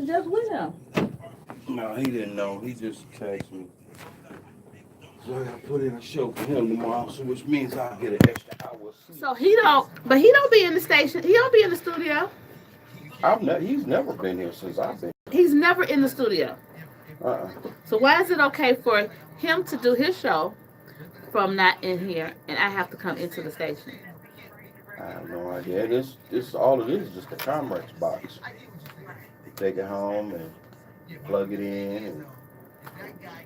Just with him. No, he didn't know. He just texted me. So I gotta put in a show for him tomorrow, so which means I'll get an extra hour of sleep. So he don't, but he don't be in the station. He don't be in the studio. He's never been here since I've been. He's never in the studio. Uh-uh. So why is it okay for him to do his show from not in here, and I have to come into the station? I have no idea. This all it is just a Comrex box. You take it home and plug it in and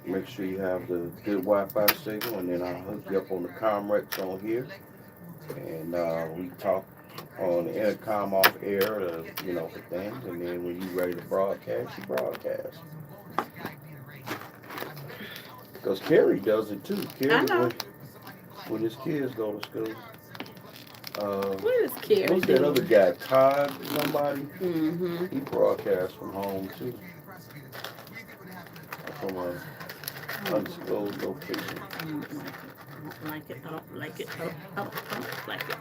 make sure you have the good Wi-Fi signal, and then I'll hook you up on the Comrex on here, and we talk on the intercom off air, for things, and then when you're ready to broadcast, you broadcast. Because Carrie does it too. I know. When his kids go to school. What is Carrie What's that doing? other guy, Todd, somebody? Mm-hmm. He broadcasts from home too. From a undisclosed location. Like it, I don't like it, I don't like it.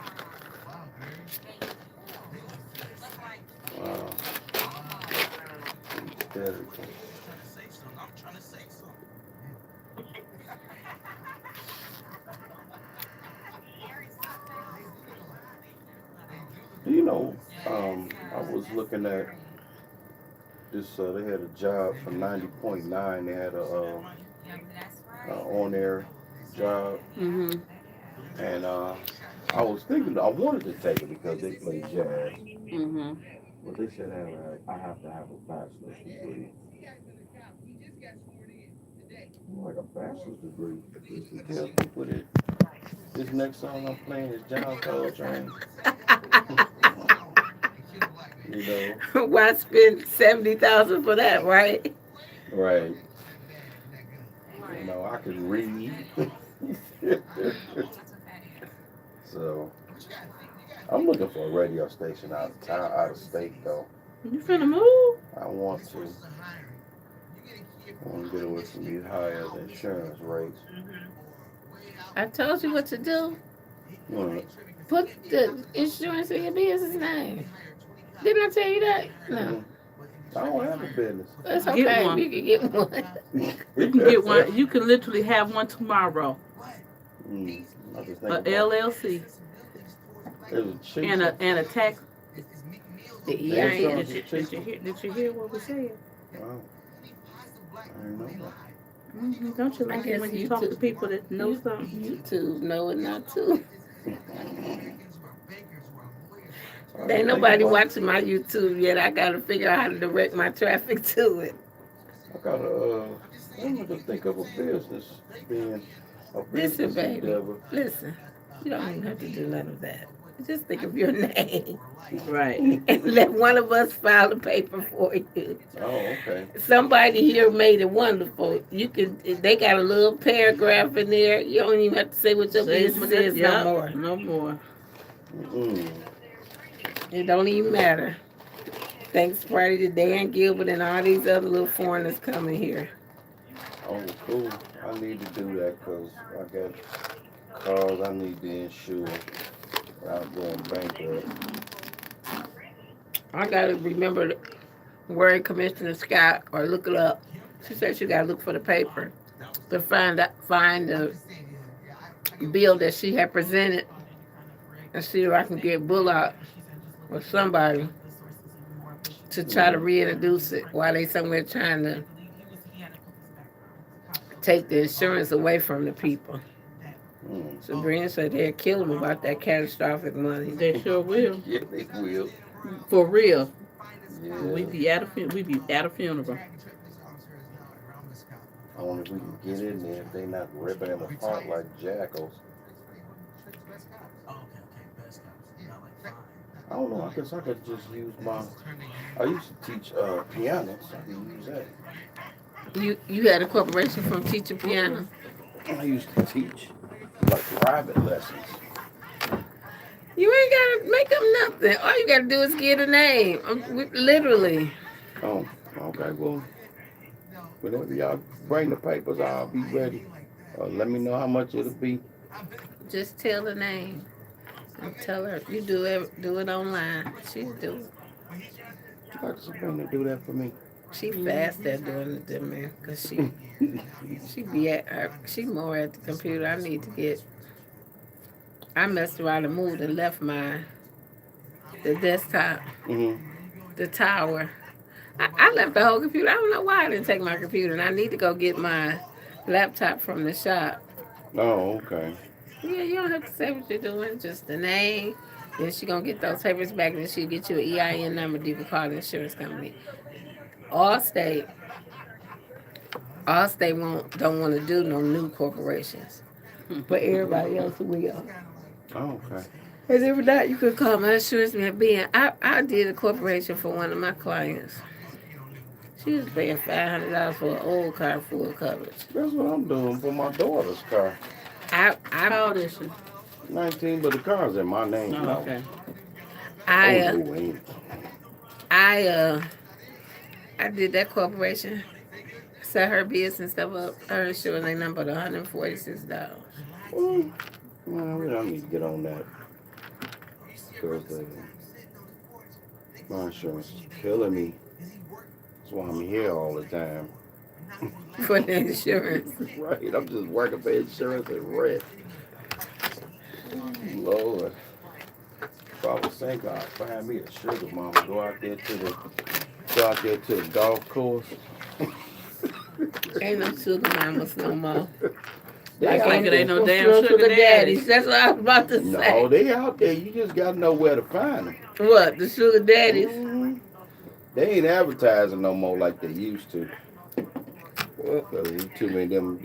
Wow. Everything. You know, I was looking at this. They had a job for 90.9. They had a on-air job, Mm-hmm. and I was thinking I wanted to take it because they play jazz, Mm-hmm. but they said I have to have a bachelor's degree. I'm like, a bachelor's degree. You should tell people that this next song I'm playing is John Coltrane. You know. Why spend 70,000 for that, right? Right. You know, I can read. So I'm looking for a radio station out of town, out of state though. You finna move? I want to. I want to get away from these higher insurance rates. I told you what to do. Right. Put the insurance in your business name. Didn't I tell you that? No. I don't have a business. That's okay. Get one. You can get one. You can get one. You can literally have one tomorrow. I just think A about LLC there's a cheap and a tax. Yeah, I ain't- Did you hear what we said? Wow. I didn't know that. Don't you I like guess it when you you talk too. to people that know You- something? YouTube, know it not too. I There ain't just nobody think about- watching my YouTube yet. I gotta figure out how to direct my traffic to it. I gotta, I'm gonna think of a business being a Listen, business baby. endeavor. Listen, you don't even have to do none of that. Just think of your name Right. and let one of us file the paper for you. Oh, okay. Somebody here made it wonderful. You can. They got a little paragraph in there. You don't even have to say what your business is no more. No more. Mm-mm. It don't even matter. Thanks Friday to Dan Gilbert and all these other little foreigners coming here. Oh, cool. I need to do that because I got cars I need to insure without going bankrupt. I gotta remember to word Commissioner Scott or look it up. She said she gotta look for the paper to find the bill that she had presented and see if I can get Bullock or somebody to try to reintroduce it while they somewhere trying to take the insurance away from the people. Sabrina said they'll kill them about that catastrophic money. They sure will. Yeah, they will. For real. Yeah. We be at a funeral. I wonder if we can get in there if they not ripping them apart like jackals. I don't know. I guess I could just use my. I used to teach piano, so I can use that. You had a corporation from teaching piano? I used to teach like private lessons. You ain't gotta make up nothing. All you gotta do is get a name. Literally. Oh, okay. Well, whenever y'all bring the papers, I'll be ready. Let me know how much it'll be. Just tell the name. And tell her you do it online. She'll do it. Like Sabrina do that for me. She fast at doing it than me, cause she be at her, she more at the computer. I need to get. I messed around and moved and left the desktop, Hmm. the tower. I left the whole computer. I don't know why I didn't take my computer, and I need to go get my laptop from the shop. Oh, okay. Yeah, you don't have to say what you're doing, just the name. Then she gonna get those papers back, and then she'll get you an EIN number. You can call the insurance company. Allstate, Allstate don't want to do no new corporations, but everybody else will. Oh, okay. And if not, you could call my insurance man. Being, I did a corporation for one of my clients. She was paying $500 for an old car full coverage. That's what I'm doing for my daughter's car. How old is she? 19, but the car's in my name Oh, now. okay. I Oh, no, ain't. I did that corporation. Set her business stuff up. Her insurance they number $146. Well, we don't need to get on that. Because my insurance is killing me. That's why I'm here all the time. For the insurance. Right, I'm just working for insurance and rent. Lord. If I was single, I'd find me a sugar mama. Go out there to the golf course. Ain't no sugar mamas no more. They Like out it ain't there. no damn sugar daddies. That's what I was about to No, say. they out there. You just gotta know where to find them. What, the sugar daddies? Mhm. They ain't advertising no more like they used to. Too many them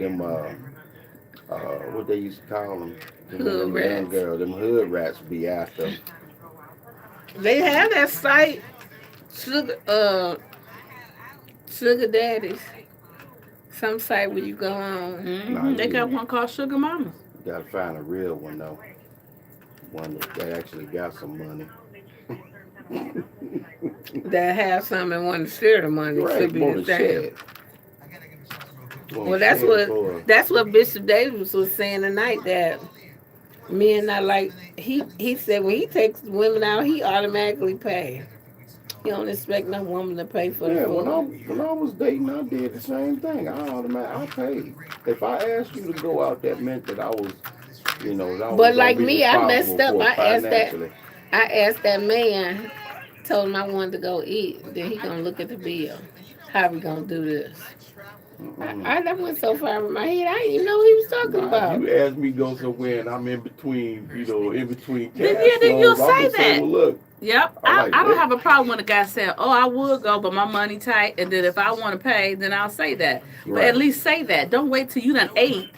what they used to call them, them Hood young rats. girls, them hood rats be after 'em. They have that site, sugar daddies. Some site where you go on. Mm-hmm. They got one called Sugar Mama. You gotta find a real one though, one that actually got some money. That have some and want to share the money. Right, Could be want the to same. shed. Well, that's what Bishop Davis was saying tonight. That men not like he said when he takes women out, he automatically pay. He don't expect no woman to pay for the Yeah, food. when I was dating, I did the same thing. I paid. If I asked you to go out, that meant that I was, that I was But gonna like be me, I messed responsible up. for it financially. I asked that man, told him I wanted to go eat. Then he gonna look at the bill. How we gonna do this? I that went so far in my head, I didn't even know what he was talking Nah, about. if you ask me to go somewhere and I'm in between, in between cash Then you'll flows, I'm say gonna say, that. well, look, Yep. I like I don't that. have a problem when a guy said, "Oh, I would go, but my money tight." And then if I want to pay, then I'll say that. But Right. at least say that. Don't wait till you done ate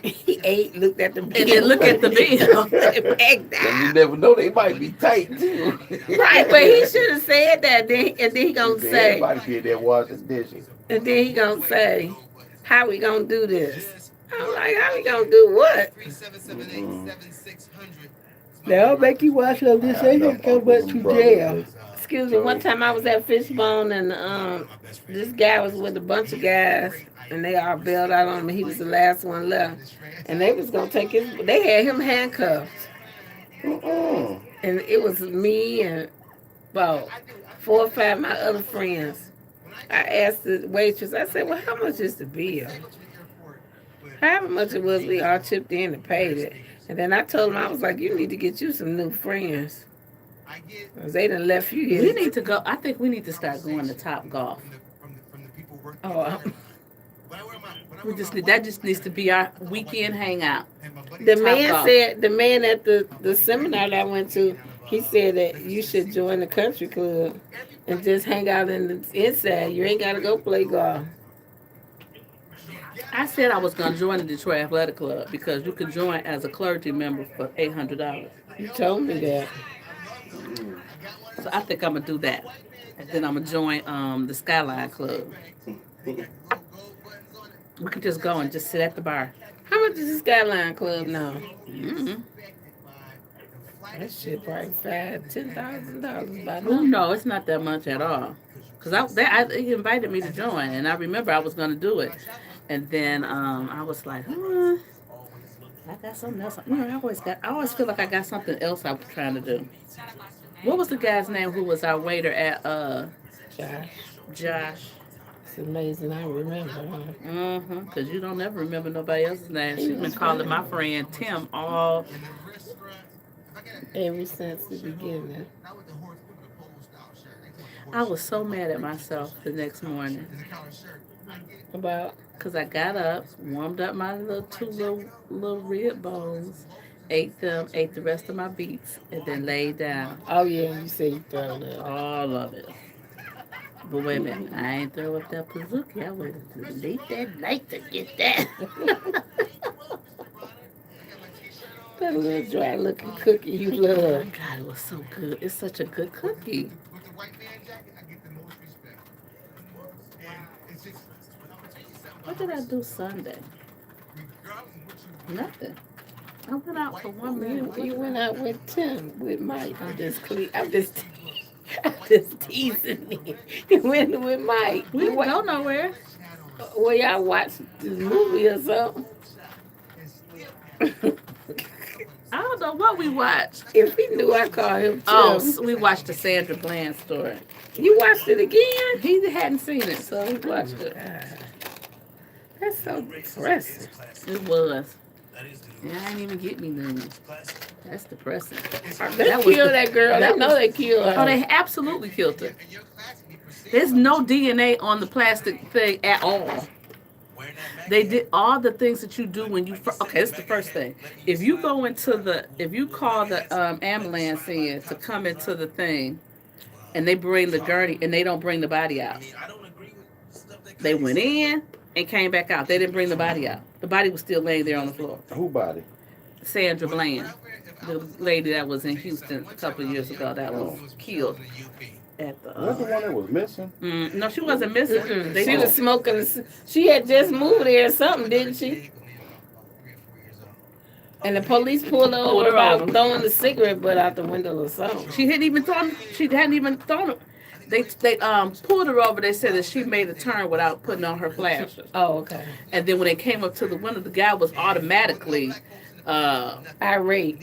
He ate, looked at the bill, and then look at the bill. Back And you down. never know, they might be tight too. Right, but he should have said that. And then he gonna say, Everybody be there washing dishes. and then he gonna say, how we gonna do this? I'm like, how we gonna do what? They'll make you wash up this. They can come back to jail. Excuse me. One time I was at Fishbone and this guy was with a bunch of guys and they all bailed out on him. He was the last one left, and they was gonna take his. They had him handcuffed, Mm-mm. and it was me and about 4 or 5 of my other friends. I asked the waitress. I said, "Well, how much is the bill?" However much it was, we all chipped in and paid it. And then I told him, I was like, "You need to get you some new friends, 'cause they done left you We here." need to go. I think we need to start going to Top Golf. Oh, We just that just needs to be our weekend hangout. the Top man golf. said, the man at the seminar that I went to, he said that you should join the country club and just hang out in the inside. You ain't got to go play golf. I said I was going to join the Detroit Athletic Club because you can join as a clergy member for $800. You told me that. So I think I'm gonna do that, and then I'm gonna join the Skyline Club. We can just go and just sit at the bar. How much is the Skyline Club now? Mm-hmm. That shit probably $5,000-$10,000 by Oh now. no, it's not that much at all. Cause he invited me to join, and I remember I was gonna do it, and then I was like, I got something else. I always feel like I got something else I'm trying to do. What was the guy's name who was our waiter at Josh. Josh? It's amazing. I remember. Huh? Mm-hmm. Because you don't ever remember nobody else's name. He She's been was calling my good. friend Tim all. Ever since the beginning. I was so mad at myself the next morning About. because I got up, warmed up my little rib bones, ate them, ate the rest of my beets, and then laid down. Oh yeah, you say you throwed up. All of it. But wait a minute, I ain't throw up that Pazuki. I waited to late that night to get that. That little dry looking cookie you love. God, it was so good. It's such a good cookie. What did I do Sunday? Nothing. I went out for 1 minute. You went out with Tim, with Mike. I'm just teasing me. You went with Mike. We didn't go nowhere. Well, y'all watched this movie or something. I don't know what we watched. If he knew I called him Tim. Oh, so we watched the Sandra Bland story. You watched it again? He hadn't seen it, so we watched it. God, that's so depressing. It was. And I didn't even get me none. That's depressing. They killed that girl. They know they killed her. Oh, they absolutely killed her. There's no DNA on the plastic thing at all. They did all the things that you do when you okay, that's the first thing. If you call the ambulance in to come into the thing, and they bring the gurney and they don't bring the body out. They went in and came back out. They didn't bring the body out. The body was still laying there on the floor. Who body? Sandra Bland, the lady that was in Houston a couple of years ago that was killed at the. That's the one that was missing. No, she wasn't missing. She was smoking. She had just moved there or something, didn't she? And the police pulled her over about throwing the cigarette butt out the window or something. She hadn't even thrown it. They pulled her over. They said that she made a turn without putting on her flashers. Oh, okay. And then when they came up to the window, the guy was automatically irate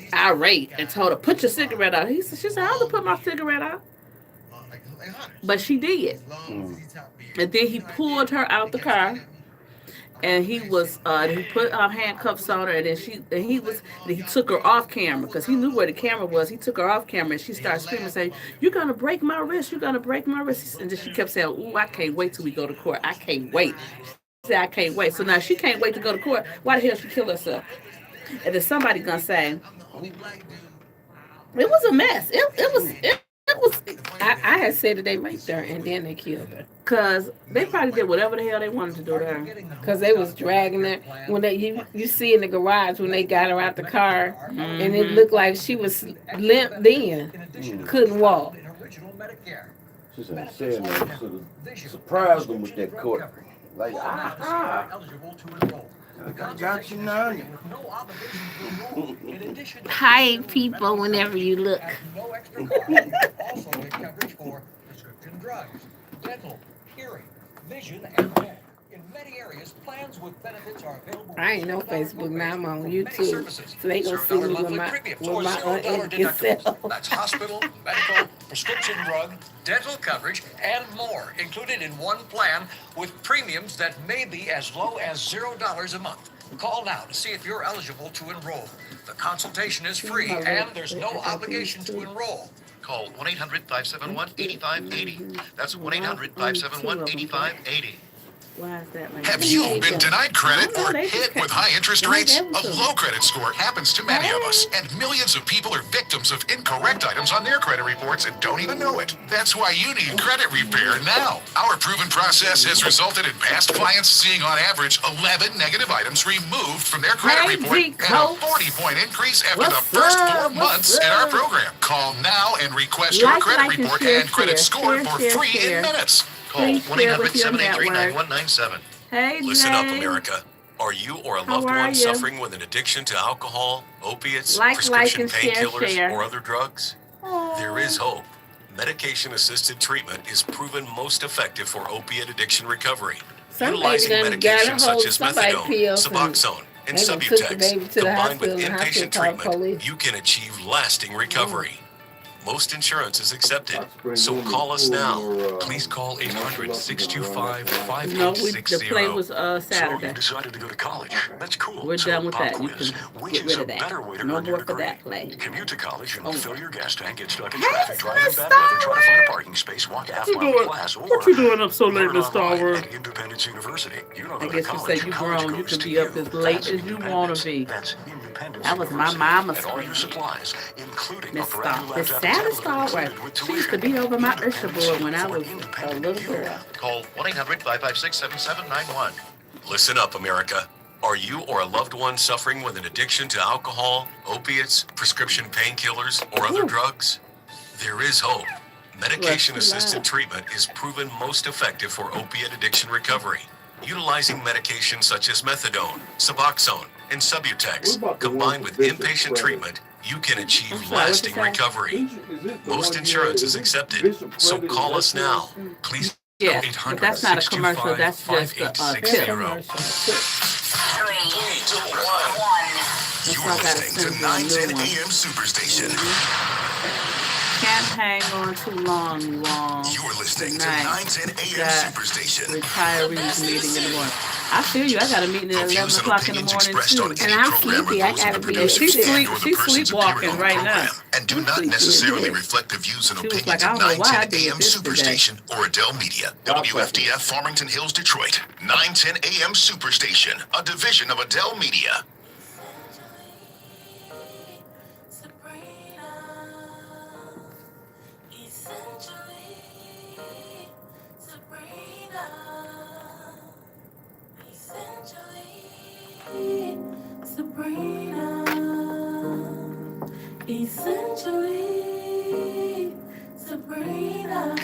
and told her, "Put your cigarette out." She said, "I don't put my cigarette out," but she did. And then he pulled her out the car. And he was he put handcuffs on her, and then he took her off camera because he knew where the camera was. He took her off camera, and she started screaming, saying, "You're gonna break my wrist! You're gonna break my wrist!" And then she kept saying, "Ooh, I can't wait till we go to court. I can't wait." She said, "I can't wait." So now she can't wait to go to court. Why the hell she kill herself? And then somebody gonna say, "It was a mess. It was." I had said that they raped her and then they killed her. Cause they probably did whatever the hell they wanted to do to her. Cause they was dragging her when you see in the garage when they got her out the car, and it looked like she was limp then, couldn't walk. She said, saying that sort of surprised them with that court. Like, I got you now. Hi, people, whenever you look. Also get coverage for prescription drugs, dental, hearing, vision, and more. In many areas, plans with benefits are available. I ain't no Facebook now. I'm on YouTube, so they gonna see me with my unedited self. That's hospital, medical, prescription drug, dental coverage, and more included in one plan with premiums that may be as low as $0 a month. Call now to see if you're eligible to enroll. The consultation is free and there's no obligation to enroll. Call 1-800-571-8580. That's 1-800-571-8580. Why is that like Have that? you been denied credit Oh, no, or they hit just with high interest rates? they A low credit score happens to many of us, and millions of people are victims of incorrect items on their credit reports and don't even know it. That's why you need credit repair now. Our proven process has resulted in past clients seeing on average 11 negative items removed from their credit report and a 40-point increase after the first 4 months in our program. Call now and request your credit report and credit score for free in minutes. Call Please share with your 1-800-783-9197. Hey, Listen up, Jay. America. Are you or a How loved are one you? suffering with an addiction to alcohol, opiates, Like, prescription and share, painkillers, share. or other drugs? There is hope. Medication-assisted treatment is proven most effective for opiate addiction recovery. Somebody Utilizing done got a medications hold such of as somebody methadone, pills and Suboxone, and they done took the Subutex, baby to the combined with hospital and the inpatient hospital called treatment, police. you can achieve lasting recovery. Most insurance is accepted. Hot spring So women call us pull now. your, Please call 800-625-5860. No, the play was So Saturday. you decided to go to college. That's cool. We're So done with pop that. You quiz. can Which get is rid a of that. better way to No earn your more for degree? that play. Commute to college and Oh. fill your gas tank, get stuck in Hey, traffic, driving Miss bad weather, trying to find a Starwood. parking space, walk a half What you mile to doing? class, or What you doing up so late, learn Miss online Starwood? at Independence University. You don't I go to guess you college, say you college grown. You goes can to be up as late That's as you want to be. That's Independence That was my University. mama's And all your friend. supplies, including Miss a brand new Miss laptop Sally and tablet Starwood. included with She used to tuition. be over my usher Independence board when I for was a independent little you. girl. Call 1-800-556-7791. Listen up, America. Are you or a loved one suffering with an addiction to alcohol, opiates, prescription painkillers, or other Ooh. drugs? There is hope. Medication-assisted loud. treatment is proven most effective for opiate addiction recovery. Utilizing medications such as methadone, Suboxone, and Subutex, What about the one combined for with Bishop inpatient Presley? treatment, you can achieve I'm sorry, what'd you lasting say? recovery. Is it the Most one insurance here- is it accepted, Bishop so Presley, call the us now. restaurant? Please call Yes, 800 but that's not a commercial. That's just a tip. That's That's You're why I gotta listening to send you a 910 new one. AM Superstation. Can't hang on too long, you all. You're listening to Tonight, 910 AM got Superstation. retirees meeting in the morning. I feel you. I got a meeting at The 11 views and o'clock in the opinions morning expressed too. on And any I'm program sleepy. are I those of gotta the be producers She's asleep. and sleep- or the she's persons sleepwalking appearing on the right now. program and do not necessarily reflect the views and She was opinions like, I of don't know why I 910 did AM this today. Superstation or Adele Media. WFDF Farmington Hills, Detroit. 910 AM Superstation, a division of Adele Media. Essentially, Sabrina.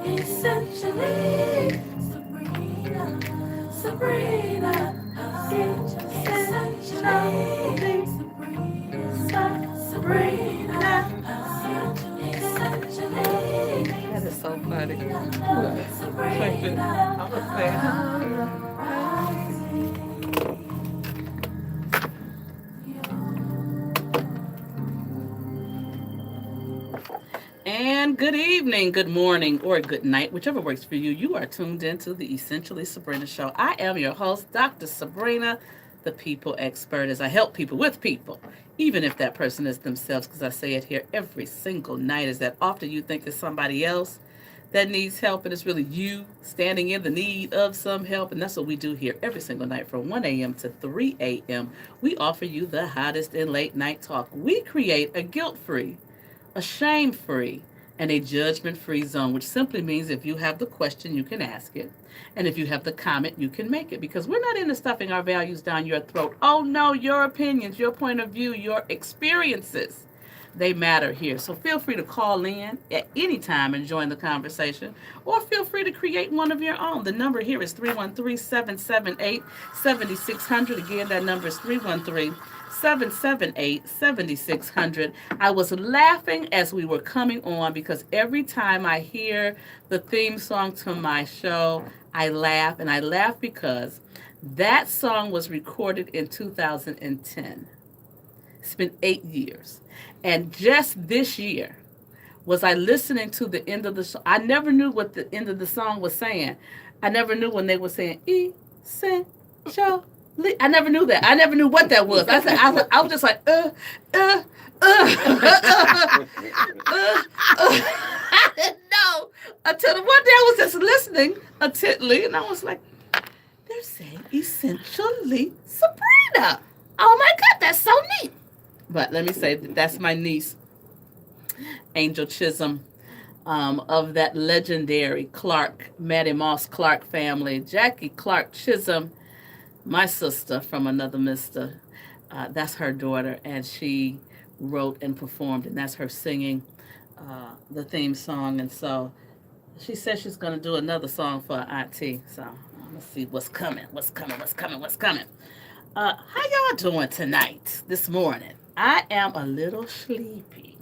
Essentially, Sabrina. Essentially, Sabrina. That is so funny. I was And good evening, good morning, or good night, whichever works for you. You are tuned into the Essentially Sabrina Show. I am your host, Dr. Sabrina, the people expert, as I help people with people, even if that person is themselves, because I say it here every single night, is that often you think it's somebody else that needs help, and it's really you standing in the need of some help. And that's what we do here every single night from 1 a.m. to 3 a.m. We offer you the hottest in late night talk. We create a guilt-free, a shame-free, and a judgment-free zone, which simply means if you have the question, you can ask it. And if you have the comment, you can make it, because we're not into stuffing our values down your throat. Oh no, your opinions, your point of view, your experiences, they matter here. So feel free to call in at any time and join the conversation, or feel free to create one of your own. The number here is 313-778-7600. Again, that number is 313-778-7600. I was laughing as we were coming on because every time I hear the theme song to my show, I laugh, and I laugh because that song was recorded in 2010. It's been 8 years. And just this year, was I listening to the end of the song. I never knew what the end of the song was saying. I never knew when they were saying, essentially. I never knew that. I never knew what that was. I was just like, I didn't know until one day I was just listening intently, and I was like, they're saying essentially Sabrina. Oh my God, that's so neat. But let me say, that's my niece, Angel Chisholm, of that legendary Mattie Moss Clark family. Jackie Clark Chisholm, my sister from another mister. That's her daughter, and she wrote and performed, and that's her singing the theme song. And so she says she's going to do another song for her auntie. So let's see what's coming. How y'all doing tonight, this morning? I am a little sleepy.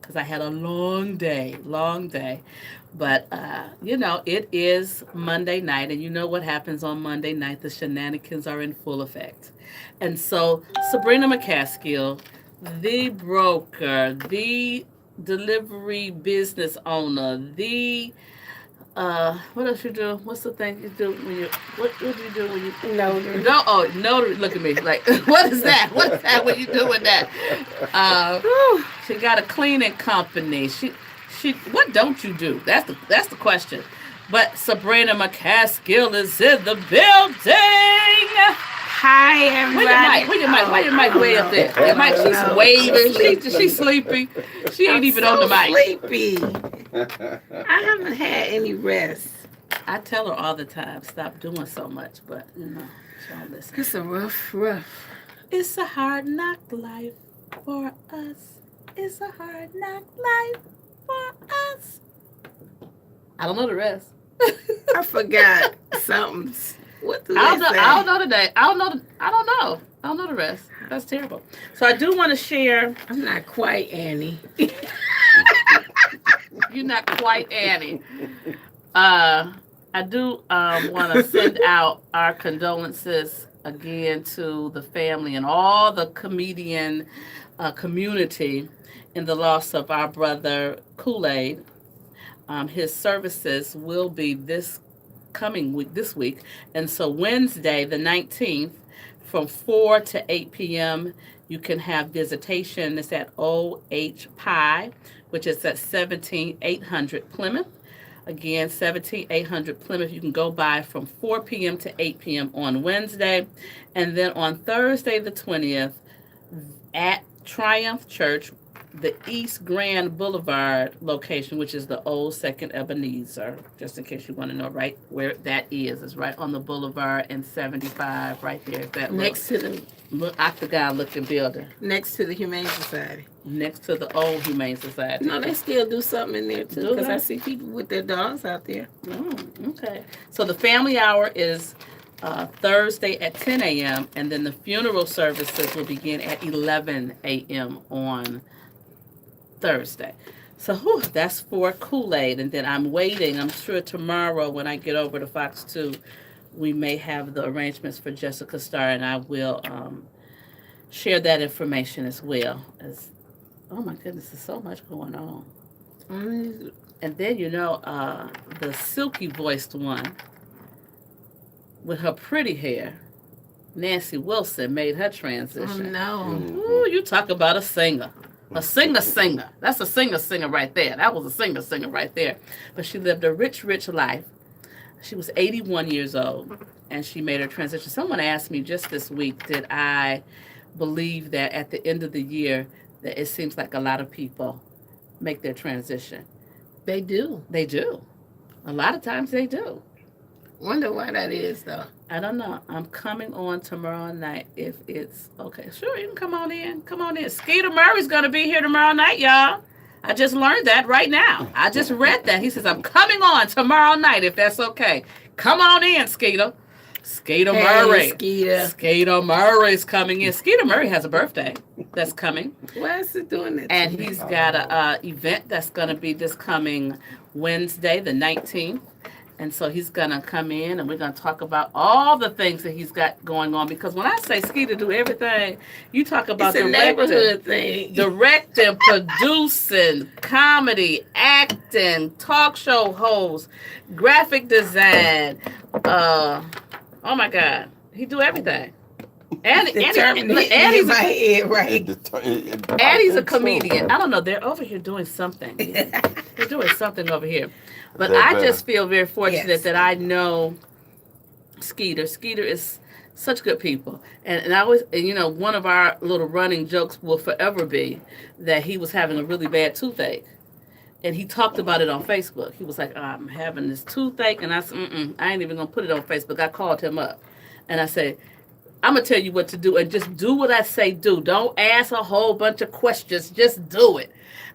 because I had a long day. But, it is Monday night, and you know what happens on Monday night. The shenanigans are in full effect. And so, Sabrina McCaskill, the broker, the delivery business owner, the what else you do? What's the thing you do when you what do you do when you Notary. notary? Look at me like what is that? What is that? What you do with that? She got a cleaning company. She what don't you do? That's the question. But Sabrina McCaskill is in the building. Hi, everybody. Where your mic way up there? Your mic, she's waving. She's sleepy. She ain't even on the mic. Sleepy. I haven't had any rest. I tell her all the time, stop doing so much, but she don't listen. It's a rough. It's a hard knock life for us. It's a hard knock life for us. I don't know the rest. I forgot something. What do they say? I don't know today. I don't know the rest. That's terrible. So I do want to share. I'm not quite Annie. You're not quite Annie. I do want to send out our condolences again to the family and all the comedian community in the loss of our brother Kool-Aid. His services will be this week. And so Wednesday, the 19th, from 4 to 8 p.m., you can have visitation. It's at O.H. Pie, which is at 17800 Plymouth. Again, 17800 Plymouth. You can go by from 4 p.m. to 8 p.m. on Wednesday. And then on Thursday, the 20th, at Triumph Church, the East Grand Boulevard location, which is the old Second Ebenezer, just in case you want to know right where that is. It's right on the boulevard and 75, right there. That Next to the octagon-looking building. Next to the Humane Society. Next to the old Humane Society. No, they still do something in there too, Do because they? I see people with their dogs out there. Oh, okay. So the family hour is Thursday at 10 a.m., and then the funeral services will begin at 11 a.m. on Thursday. So that's for Kool-Aid. And then I'm waiting. I'm sure tomorrow when I get over to Fox 2, we may have the arrangements for Jessica Starr, and I will share that information as well. Oh my goodness, there's so much going on. And then, the silky voiced one with her pretty hair, Nancy Wilson, made her transition. Oh, no. Ooh, you talk about a singer. A singer. That's a singer right there. That was a singer right there. But she lived a rich life. She was 81 years old, and she made her transition. Someone asked me just this week, did I believe that at the end of the year that it seems like a lot of people make their transition? They do. They do. A lot of times they do. Wonder why that is, though. I don't know. I'm coming on tomorrow night if it's okay. Sure, you can come on in. Skeeter Murray's going to be here tomorrow night, y'all. I just learned that right now. I just read that. He says, I'm coming on tomorrow night if that's okay. Come on in, Skeeter. Skeeter Murray. Skeeter Murray's coming in. Skeeter Murray has a birthday that's coming. Why is he doing that? And he's got a event that's going to be this coming Wednesday, the 19th. And so he's going to come in and we're going to talk about all the things that he's got going on. Because when I say Skeeter do everything, you talk about it's a neighborhood thing. Directing, producing, comedy, acting, talk show host, graphic design. Oh my God. He do everything. And he's a comedian. I don't know. They're over here doing something. They're doing something over here. But I just feel very fortunate that I know Skeeter. Skeeter is such good people. And I always, one of our little running jokes will forever be that he was having a really bad toothache. And he talked about it on Facebook. He was like, I'm having this toothache. And I said, I ain't even going to put it on Facebook. I called him up. And I said, I'm going to tell you what to do. And just do what I say do. Don't ask a whole bunch of questions. Just do it.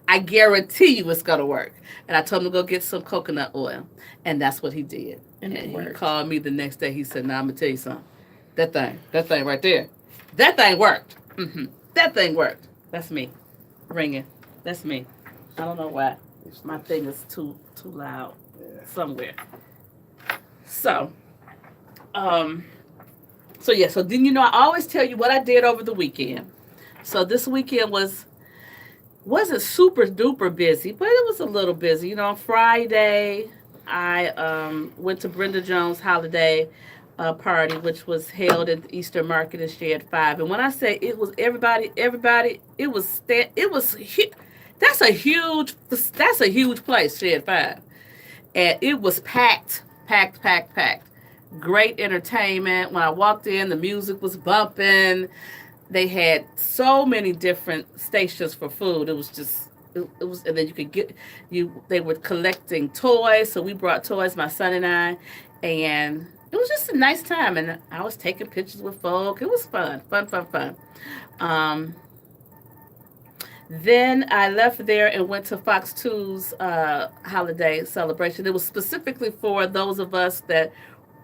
I guarantee you it's going to work. And I told him to go get some coconut oil. And that's what he did. And he called me the next day. He said, I'm going to tell you something. That thing right there. That thing worked. That thing worked. That's me. Ringing. That's me. I don't know why. It's My this. thing is too loud Yeah. somewhere. So, um, so then I always tell you what I did over the weekend. So this weekend wasn't super duper busy, but it was a little busy. On Friday, I went to Brenda Jones' holiday party, which was held at the Eastern Market in Shed 5. And when I say it was everybody, that's a huge place, Shed 5, and it was packed, packed, packed, packed. Great entertainment. When I walked in, the music was bumping. They had so many different stations for food. It was just it was, and then you could get you. They were collecting toys, so we brought toys, my son and I, and it was just a nice time. And I was taking pictures with folk. It was fun, fun, fun, fun. Um, then I left there and went to Fox 2's holiday celebration. It was specifically for those of us that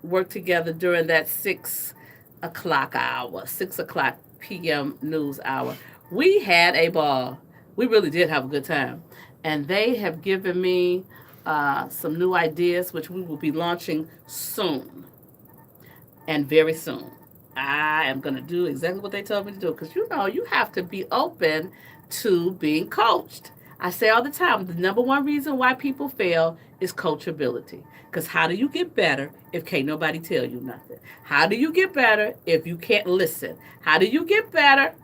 worked together during that 6 o'clock hour, 6 o'clock p.m. news hour. We had a ball. We really did have a good time. And they have given me some new ideas, which we will be launching soon and very soon. I am going to do exactly what they told me to do because you have to be open to being coached. I say all the time the number one reason why people fail is coachability. Because how do you get better if can't nobody tell you nothing? How do you get better if you can't listen? How do you get better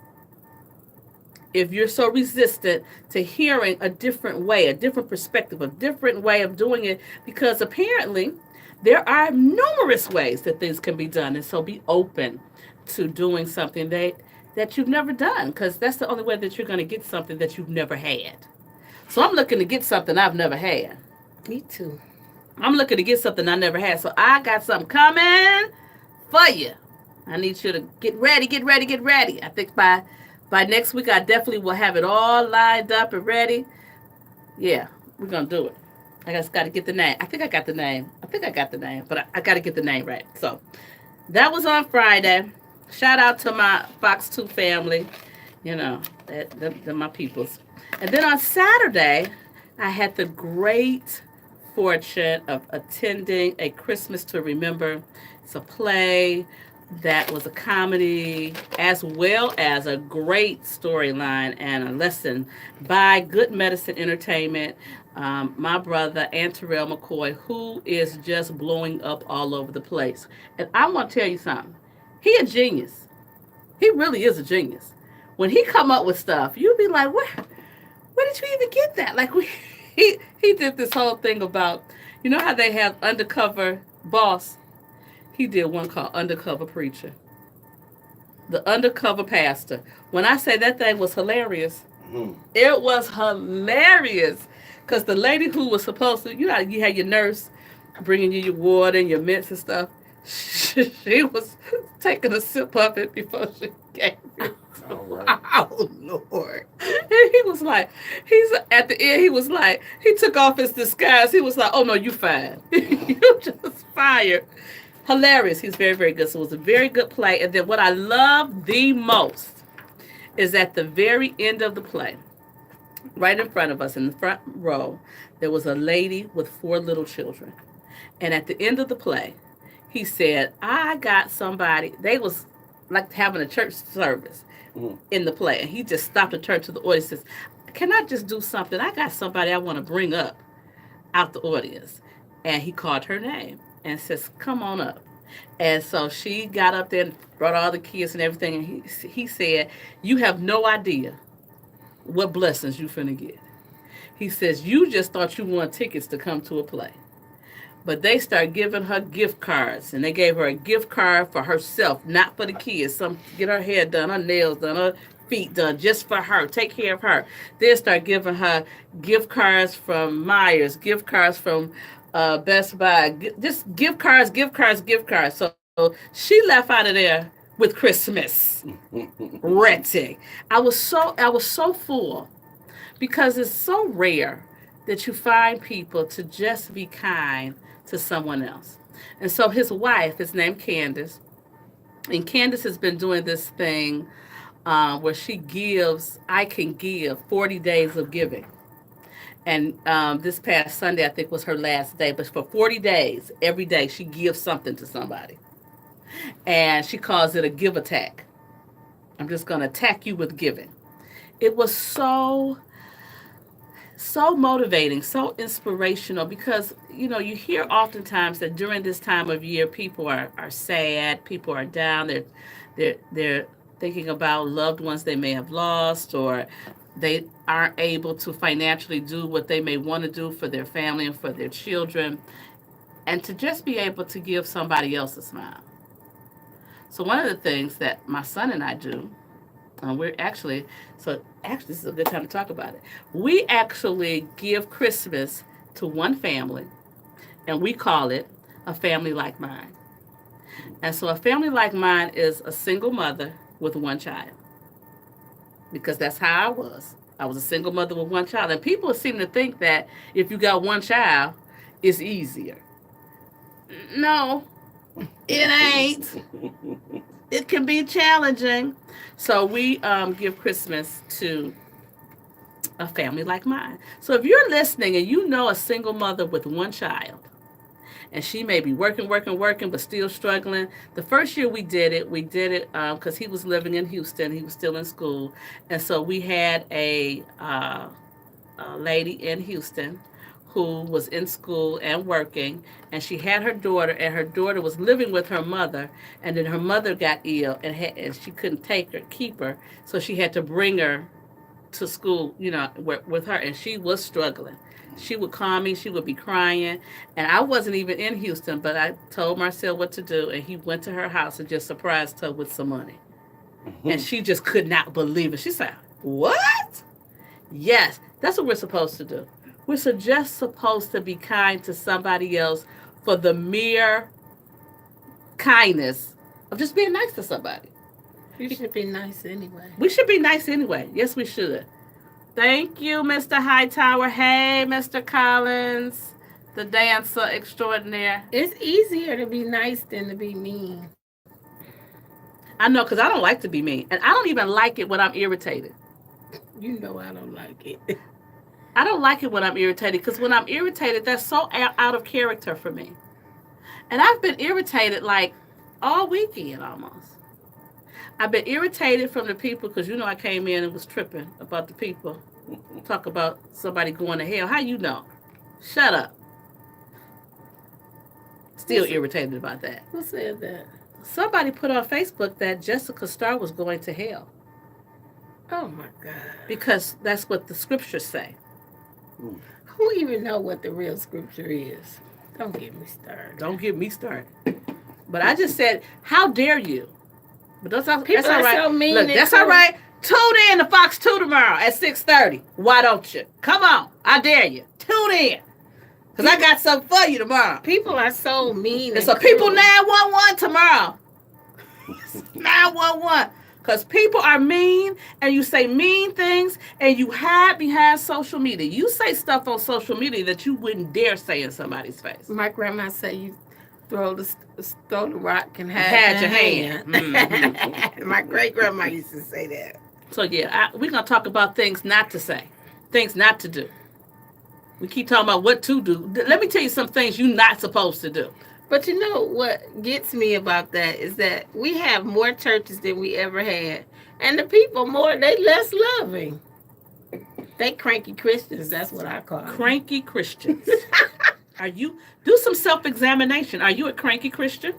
if you're so resistant to hearing a different way, a different perspective, a different way of doing it? Because apparently there are numerous ways that things can be done. And so be open to doing something that you've never done, because that's the only way that you're going to get something that you've never had. So I'm looking to get something I've never had. Me too. I'm looking to get something I never had. So I got something coming for you. I need you to get ready, get ready, get ready. I think by next week, I definitely will have it all lined up and ready. Yeah, we're going to do it. I just got to get the name. I think I got the name. But I got to get the name right. So that was on Friday. Shout out to my Fox 2 family. They're my peoples. And then on Saturday, I had the great fortune of attending A Christmas to Remember. It's a play that was a comedy as well as a great storyline and a lesson by Good Medicine Entertainment. My brother, Terrell McCoy, who is just blowing up all over the place. And I want to tell you something. He a genius. He really is a genius. When he come up with stuff, you'll be like, where did you even get that? Like, he did this whole thing about, how they have Undercover Boss? He did one called Undercover Preacher. The Undercover Pastor. When I say that thing was hilarious, it was hilarious. Because the lady who was supposed to, you had your nurse bringing you your water and your mints and stuff. She was taking a sip of it before she gave it. All right. Oh, Lord. And he was like, at the end, he took off his disguise. He was like, oh, no, you fine. You just fired. Hilarious. He's very, very good. So it was a very good play. And then what I love the most is at the very end of the play, right in front of us, in the front row, there was a lady with 4 little children. And at the end of the play, he said, I got somebody. They was like having a church service in the play. And he just stopped and turned to the audience and says, can I just do something? I got somebody I want to bring up out the audience. And he called her name and says, come on up. And so she got up there and brought all the kids and everything. And he said, you have no idea what blessings you finna get. He says, you just thought you won tickets to come to a play. But they started giving her gift cards. And they gave her a gift card for herself, not for the kids. Some get her hair done, her nails done, her feet done, just for her. Take care of her. They start giving her gift cards from Myers, gift cards from Best Buy. Just gift cards. So she left out of there with Christmas ready. I was so full because it's so rare that you find people to just be kind to someone else. And so his wife is named Candace, and Candace has been doing this thing where she gives, I can give 40 days of giving. And this past Sunday, I think, was her last day. But for 40 days, every day, she gives something to somebody. And she calls it a give attack. I'm just going to attack you with giving. It was so motivating, so inspirational because, you know, you hear oftentimes that during this time of year, people are sad, people are down, they're thinking about loved ones they may have lost, or they aren't able to financially do what they may want to do for their family and for their children, and to just be able to give somebody else a smile. So one of the things that my son and I do, we're actually, this is a good time to talk about it. We actually give Christmas to one family, and we call it a family like mine. And so a family like mine is a single mother with one child, because that's how I was. I was a single mother with one child. And people seem to think that if you got one child, it's easier. No, it ain't. It can be challenging. So we give Christmas to a family like mine. So if you're listening and you know a single mother with one child, and she may be working, but still struggling. The first year we did it because he was living in Houston. He was still in school. And so we had a lady in Houston who was in school and working, and she had her daughter, and her daughter was living with her mother, and then her mother got ill, and she couldn't keep her, so she had to bring her to school, you know, with her, and she was struggling. She would call me, she would be crying, and I wasn't even in Houston, but I told Marcel what to do, and he went to her house and just surprised her with some money. And she just could not believe it. She said, "What?" Yes, that's what we're supposed to do. We're just supposed to be kind to somebody else for the mere kindness of just being nice to somebody. You should be nice anyway. We should be nice anyway. Yes, we should. Thank you, Mr. Hightower. Hey, Mr. Collins, the dancer extraordinaire. It's easier to be nice than to be mean. I know, because I don't like to be mean. And I don't even like it when I'm irritated. You know I don't like it. I don't like it when I'm irritated, because when I'm irritated, that's so out of character for me. And I've been irritated like all weekend almost. I've been irritated from the people, because you know I came in and was tripping about the people. Talk about somebody going to hell. How you know? Shut up. Still irritated about that. Who said that? Somebody put on Facebook that Jessica Starr was going to hell. Oh my God. Because that's what the scriptures say. Who even know what the real scripture is? Don't get me started. Don't get me started. But I just said, how dare you? But that's all right. So mean. Look, that's all right. Tune in to Fox 2 tomorrow at 6:30. Why don't you? Come on. I dare you. Tune in. Because I got something for you tomorrow. People are so mean. It's a people 911 tomorrow. 911. Because people are mean, and you say mean things, and you hide behind social media. You say stuff on social media that you wouldn't dare say in somebody's face. My grandma said you throw the rock and hide your hand. Mm-hmm. My great grandma used to say that. So yeah, we're gonna talk about things not to say, things not to do. We keep talking about what to do. Let me tell you some things you're not supposed to do. But you know what gets me about that is that we have more churches than we ever had, and the people they less loving. They cranky Christians. That's what I call them. Cranky Christians. Do some self-examination. Are you a cranky Christian?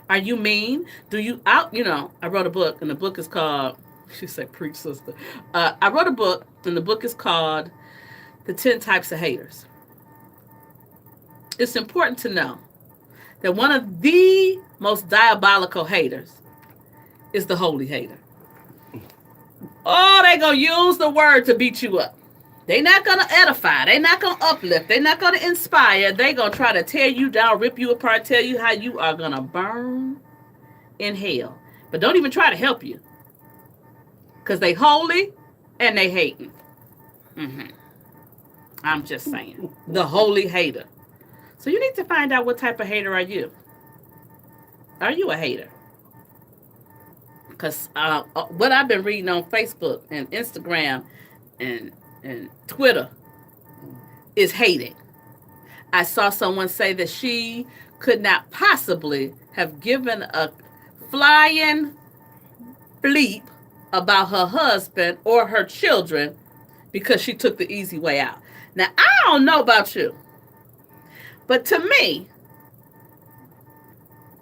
Are you mean? I wrote a book, and the book is called, she said, preach, sister. I wrote a book, and the book is called The 10 Types of Haters. It's important to know that one of the most diabolical haters is the holy hater. Oh, they're going to use the word to beat you up. They're not going to edify. They're not going to uplift. They're not going to inspire. They're going to try to tear you down, rip you apart, tell you how you are going to burn in hell. But don't even try to help you. Because they holy and they hating. Mm-hmm. I'm just saying. The holy hater. So you need to find out what type of hater are you. Are you a hater? Because what I've been reading on Facebook and Instagram and Twitter is hating. I saw someone say that she could not possibly have given a flying bleep about her husband or her children because she took the easy way out. Now, I don't know about you, but to me,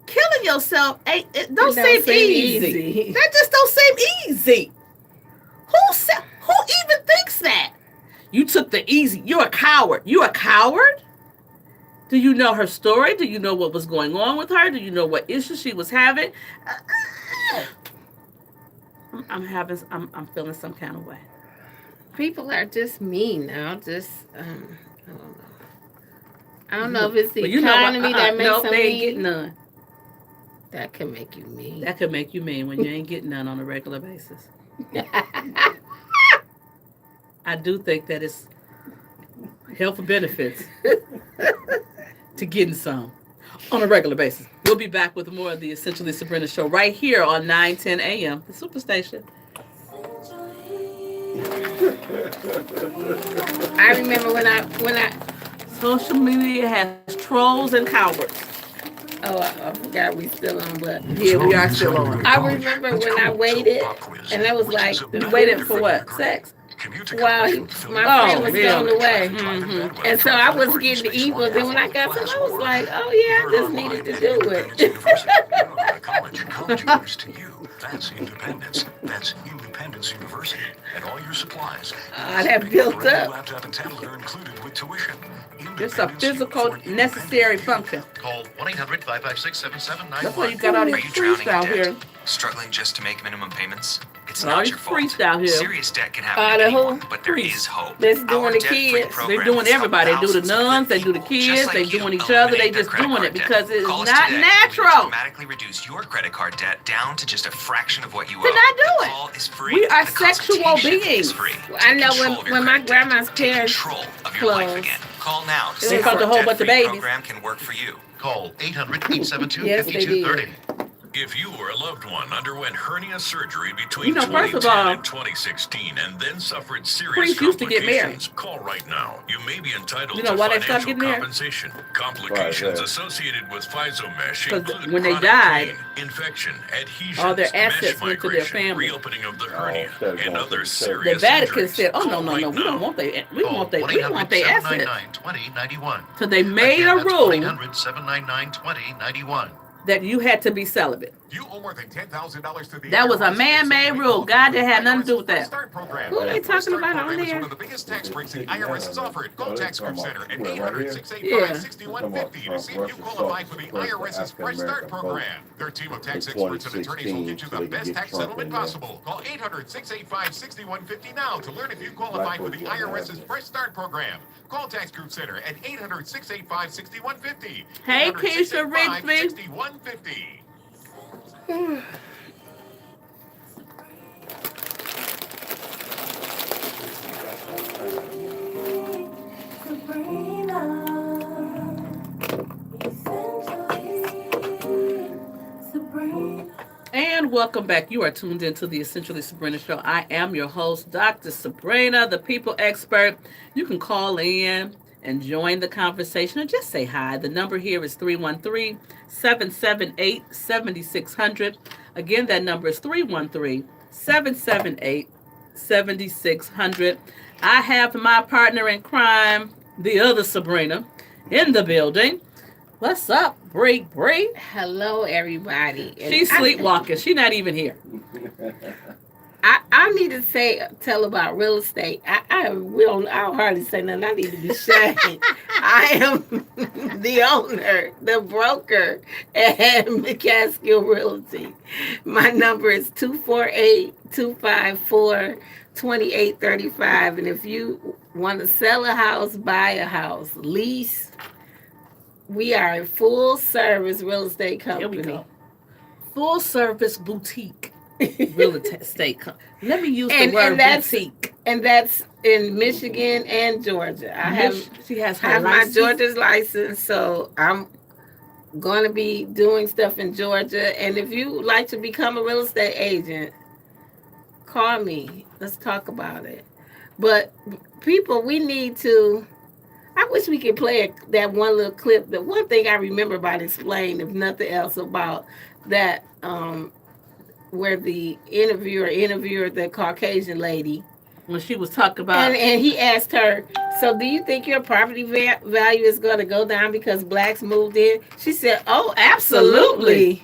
killing yourself it don't seem easy. That just don't seem easy. Who even thinks that? You took the easy. You're a coward. You're a coward? Do you know her story? Do you know what was going on with her? Do you know what issues she was having? I'm feeling some kind of way. People are just mean now. Just I don't know. I don't know if it's the economy that makes them they ain't mean. getting none. That can make you mean. That could make you mean when you ain't getting none on a regular basis. I do think that it's health benefits to getting some on a regular basis. We'll be back with more of the Essentially Sabrina show right here on 9:10 a.m. the Superstation. I remember when I Social media has trolls and cowards. I forgot we still on, but Yeah, we are still on. I remember when I waited, and I was like, You waited for what? Sex? wow, my friend was yeah. on the way. And so I was getting evil. Then when I got some, I was like, oh yeah, I just needed to do it. College matters to you. That's independence. That's Independence University. And all your supplies. that built up. Laptop and tablet are included with tuition. It's a physical necessary function. Call 1-800-556-7791. That's why you got all Are this you drowning in freestyle debt? here. Struggling just to make minimum payments? It's All not these your fault. freestyle here. Serious debt can happen The to anyone, who? but there is hope. That's doing Our the debt-free kids. program They're doing has everybody. They helped do the thousands of nuns, they do the people kids, just they like you doing each other, they eliminate their just credit doing card it debt. because it's Call us not today. We natural. will dramatically reduce your credit card debt down to just a fraction of what you owe. Then I do The it. call is free. We are The sexual consultation beings. is free. I know Take control of your when my credit debt. grandma's Take parents control of your life closed. again. Call now to They see if found a our whole bunch of debt-free babies. program can work for you. Call 800-872-5230. Yes, they did. If you or a loved one underwent hernia surgery between You know, first of 2010 all, and 2016 and then suffered serious priests used to get complications, call right now. You may be entitled You know to why they stopped financial getting married? compensation. Complications Right. associated with physomesh 'Cause include when they chronic died, pain, infection, adhesions, all their mesh assets went to their migration, family. reopening of the hernia, instead of and going to other the serious The Vatican injuries. said, "Oh no, Call no, right no, we now. don't want they, we want their assets." 1-800-799-2091. So they made Again, a that's rule 1-800-799-2091. that you had to be celibate. You owe more than $10,000 to the That was a IRS. man-made rule. God didn't have nothing to do with that. Start program. Who are they The talking Start about on program is there? one of the biggest tax breaks the IRS has offered. Call Tax Group Center at Well, right here. 800-685-6150 to see if you qualify for the IRS's Fresh Start program. Their team of tax In experts and attorneys will 2016, get you so the they can best get tax Trump settlement in there. possible. Call 800-685-6150 now to learn if you qualify for the IRS's Fresh Start program. Call Tax Group Center at 800-685-6150. Hey, Keisha Rigsby. 6150. And welcome back. You are tuned into the Essentially Sabrina show. I am your host, Dr. Sabrina, the people expert. You can call in and join the conversation or just say hi. The number here is 313-778-7600. Again, that number is 313-778-7600. I have my partner in crime, the other Sabrina, in the building. What's up, Bree? Hello, everybody. And She's sleepwalking. She's not even here. I need to tell about real estate. I don't hardly say nothing. I need to be shamed. I am the owner, the broker at McCaskill Realty. My number is 248-254-2835. And if you want to sell a house, buy a house, lease, we are a full service real estate Here we company. go. Full service boutique real estate company. Let me use the And word that's- boutique. And that's in Michigan and Georgia. She has her have my license. Georgia's license, so I'm going to be doing stuff in Georgia. And if you like to become a real estate agent, call me. Let's talk about it. But people, we need to I wish we could play that one little clip. The one thing I remember about Explain, if nothing else, about that, where the interviewer the Caucasian lady, when she was talking about, and he asked her, so do you think your property value is going to go down because blacks moved in? She said, oh, absolutely.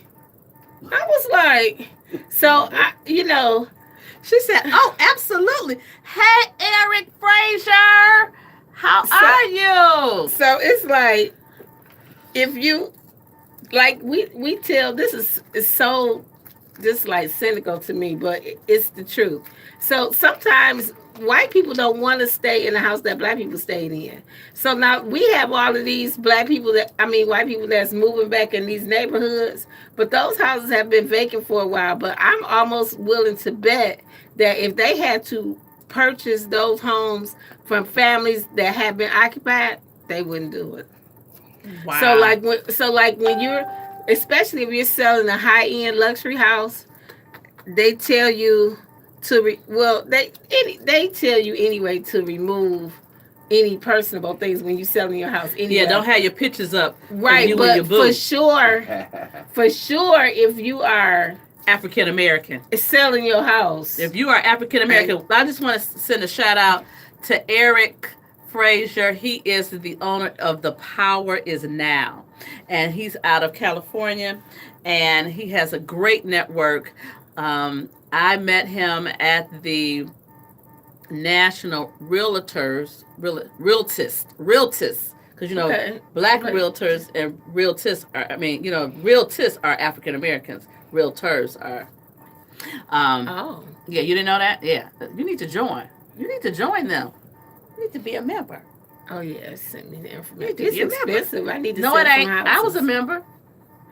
I was like, so she said, oh, absolutely. Hey, Eric Frazier, how are you? So it's like, if you, like, we tell, this is so just like cynical to me, but it's the truth. So sometimes white people don't want to stay in the house that black people stayed in. So now we have all of these white people that's moving back in these neighborhoods, but those houses have been vacant for a while. But I'm almost willing to bet that if they had to purchase those homes from families that have been occupied, they wouldn't do it. Wow. So like when you're, especially if you're selling a high-end luxury house, they tell you they tell you anyway to remove any personable things when you're selling your house. Anyway. Yeah, don't have your pictures up. Right, you but and your for sure, if you are African American selling your house, if you are African American, I just want to send a shout out to Eric Frazier. He is the owner of The Power Is Now, and he's out of California, and he has a great network. I met him at the National Realtists, because black realtors and realtists are, realtists are African Americans. Realtors are. Yeah, you didn't know that? Yeah, you need to join. You need to join them. You need to be a member. Oh yeah, send me the information. It's expensive. I need to. No, it ain't. I was a member.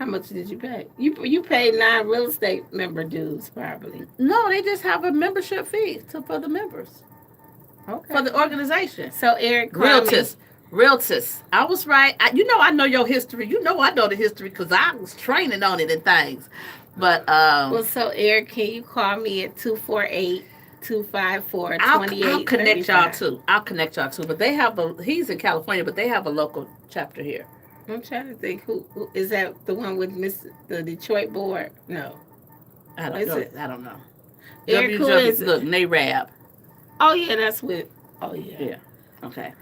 How much did you pay? You paid 9 real estate member dues, probably. No, they just have a membership fee for the members. Okay. For the organization. So Eric, Realtors. I was right. I know your history. I know the history because I was training on it and things. But so Eric, can you call me at 248-254-2835? I'll connect y'all too. But they have he's in California, but they have a local chapter here. I'm trying to think who is that, the one with the Detroit board? No. I don't know. I don't know. Eric, who is look, NARAB. Oh yeah, that's with Yeah. Okay.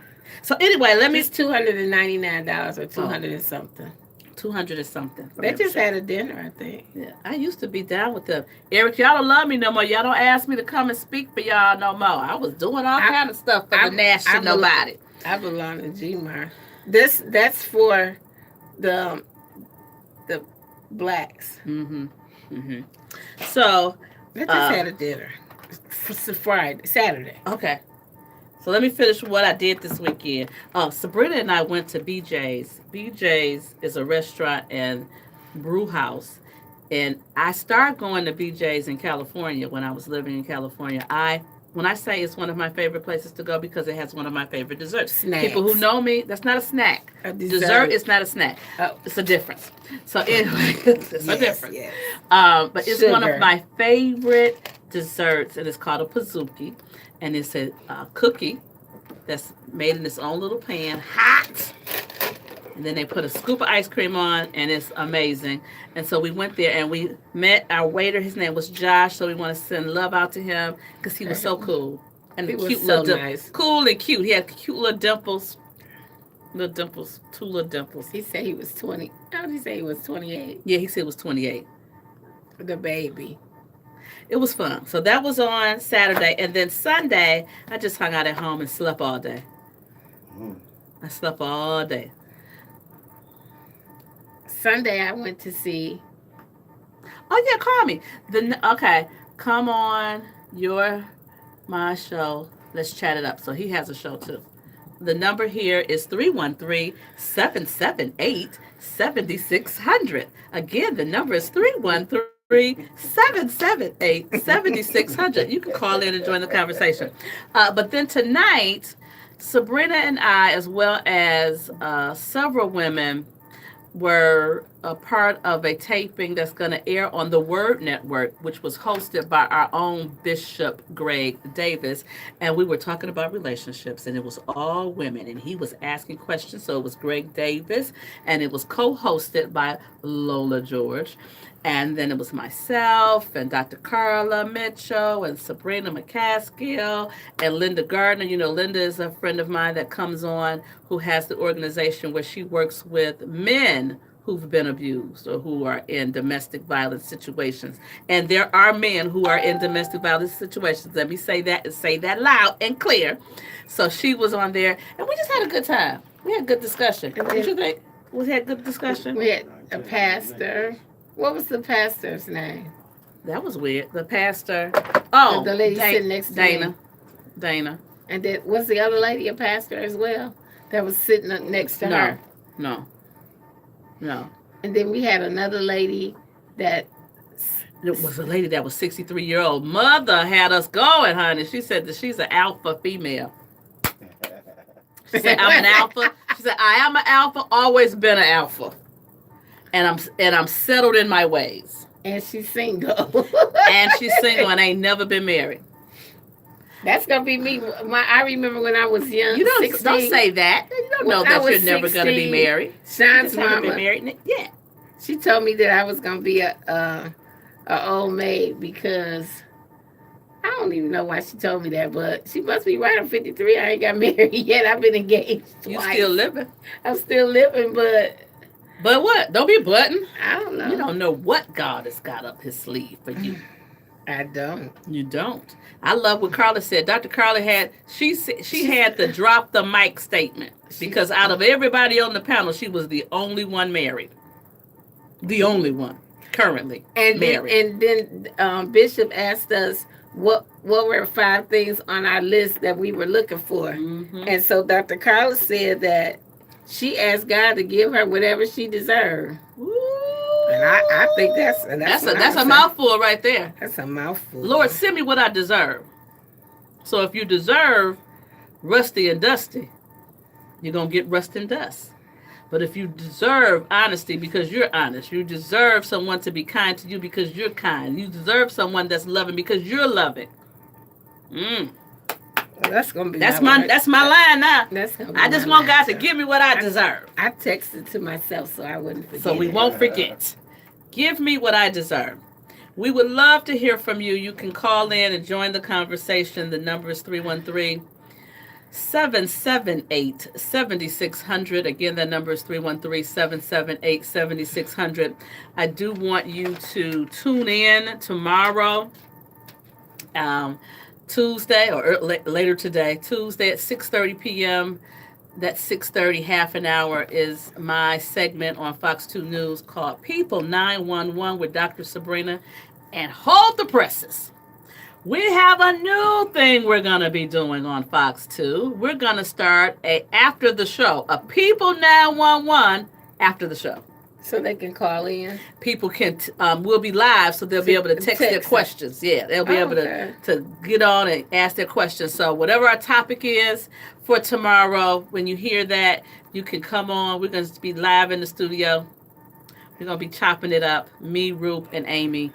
So anyway, it's $299 or 200 and something. 200 and something. They just had a dinner, I think. Yeah. I used to be down with them. Eric, y'all don't love me no more. Y'all don't ask me to come and speak for y'all no more. I was doing all kind of stuff for the national body. I belong to GMAR. That's for the blacks. So they just had a dinner for Saturday. Okay. So let me finish what I did this weekend. Sabrina and I went to BJ's. BJ's is a restaurant and brew house. And I started going to BJ's in California when I was living in California. When I say it's one of my favorite places to go because it has one of my favorite desserts. Snacks. People who know me, that's not a snack. A dessert is not a snack. Oh. It's a difference. So anyway, it's a difference. Yes. But it's one of my favorite desserts, and it's called a pizookie. And it's a cookie that's made in its own little pan, hot. And then they put a scoop of ice cream on, and it's amazing. And so we went there, and we met our waiter. His name was Josh, so we want to send love out to him because he was so cool. And he cute was so little nice. Cool and cute. He had cute little dimples. Two little dimples. He said he was 20. How did he say he was 28? Yeah, he said he was 28. The baby. It was fun. So that was on Saturday. And then Sunday, I just hung out at home and slept all day. I slept all day. Sunday, I went to see. Oh, yeah, call me. Okay, come on my show. Let's chat it up. So he has a show, too. The number here is 313-778-7600. Again, the number is 313-778-7600. You can call in and join the conversation. But then tonight, Sabrina and I, as well as several women, were a part of a taping that's going to air on the Word Network, which was hosted by our own Bishop Greg Davis. And we were talking about relationships, and it was all women. And he was asking questions. So it was Greg Davis, and it was co hosted by Lola George. And then it was myself and Dr. Carla Mitchell and Sabrina McCaskill and Linda Gardner. You know, Linda is a friend of mine that comes on who has the organization where she works with men who've been abused or who are in domestic violence situations. And there are men who are in domestic violence situations. Let me say that and say that loud and clear. So she was on there, and we just had a good time. We had a good discussion. What did you think? We had good discussion. We had a pastor. What was the pastor's name? That was weird. The pastor. Oh, the lady sitting next to Dana. me. Dana. And then was the other lady a pastor as well? That was sitting next to her. No. And then we had another lady that. It was a lady that was 63-year-old. Mother had us going, honey. She said that she's an alpha female. She said, I'm an alpha. She said, I am an alpha, always been an alpha. And I'm settled in my ways. And she's single. And she's single and ain't never been married. That's gonna be me. I remember when I was young. You don't 16, don't say that. You don't know that you're never gonna be married. Sean's mama. Been married yet. She told me that I was gonna be a old maid because I don't even know why she told me that, but she must be right. I'm 53. I ain't got married yet. I've been engaged twice. You still living? I'm still living, but what? Don't be button. I don't know. You don't know what God has got up his sleeve for you. I don't. You don't. I love what Carla said. Dr. Carla had the drop the mic statement because out of everybody on the panel, she was the only one married. The only one currently married. And then Bishop asked us what were 5 things on our list that we were looking for. Mm-hmm. And so Dr. Carla said that she asked God to give her whatever she deserved. And I think that's a mouthful right there. That's a mouthful. Lord, send me what I deserve. So if you deserve rusty and dusty, you're going to get rust and dust. But if you deserve honesty because you're honest, you deserve someone to be kind to you because you're kind. You deserve someone that's loving because you're loving. Well, that's gonna be. That's my line now. That's gonna be I just want God to give me what I deserve. I texted to myself so I wouldn't forget. So we won't forget. Give me what I deserve. We would love to hear from you. You can call in and join the conversation. The number is 313-778-7600. Again, that number is 313-778-7600. I do want you to tune in tomorrow, Tuesday, or later today, Tuesday at 6:30 p.m. That 6:30, half an hour, is my segment on Fox 2 News called People 911 with Dr. Sabrina. And hold the presses. We have a new thing we're going to be doing on Fox 2. We're going to start after the show, a People 911 after the show. So they can call in? People can, we'll be live, so they'll be able to text their questions. Yeah, they'll be able to get on and ask their questions. So whatever our topic is for tomorrow, when you hear that, you can come on. We're going to be live in the studio. We're going to be chopping it up, me, Rupe, and Amy.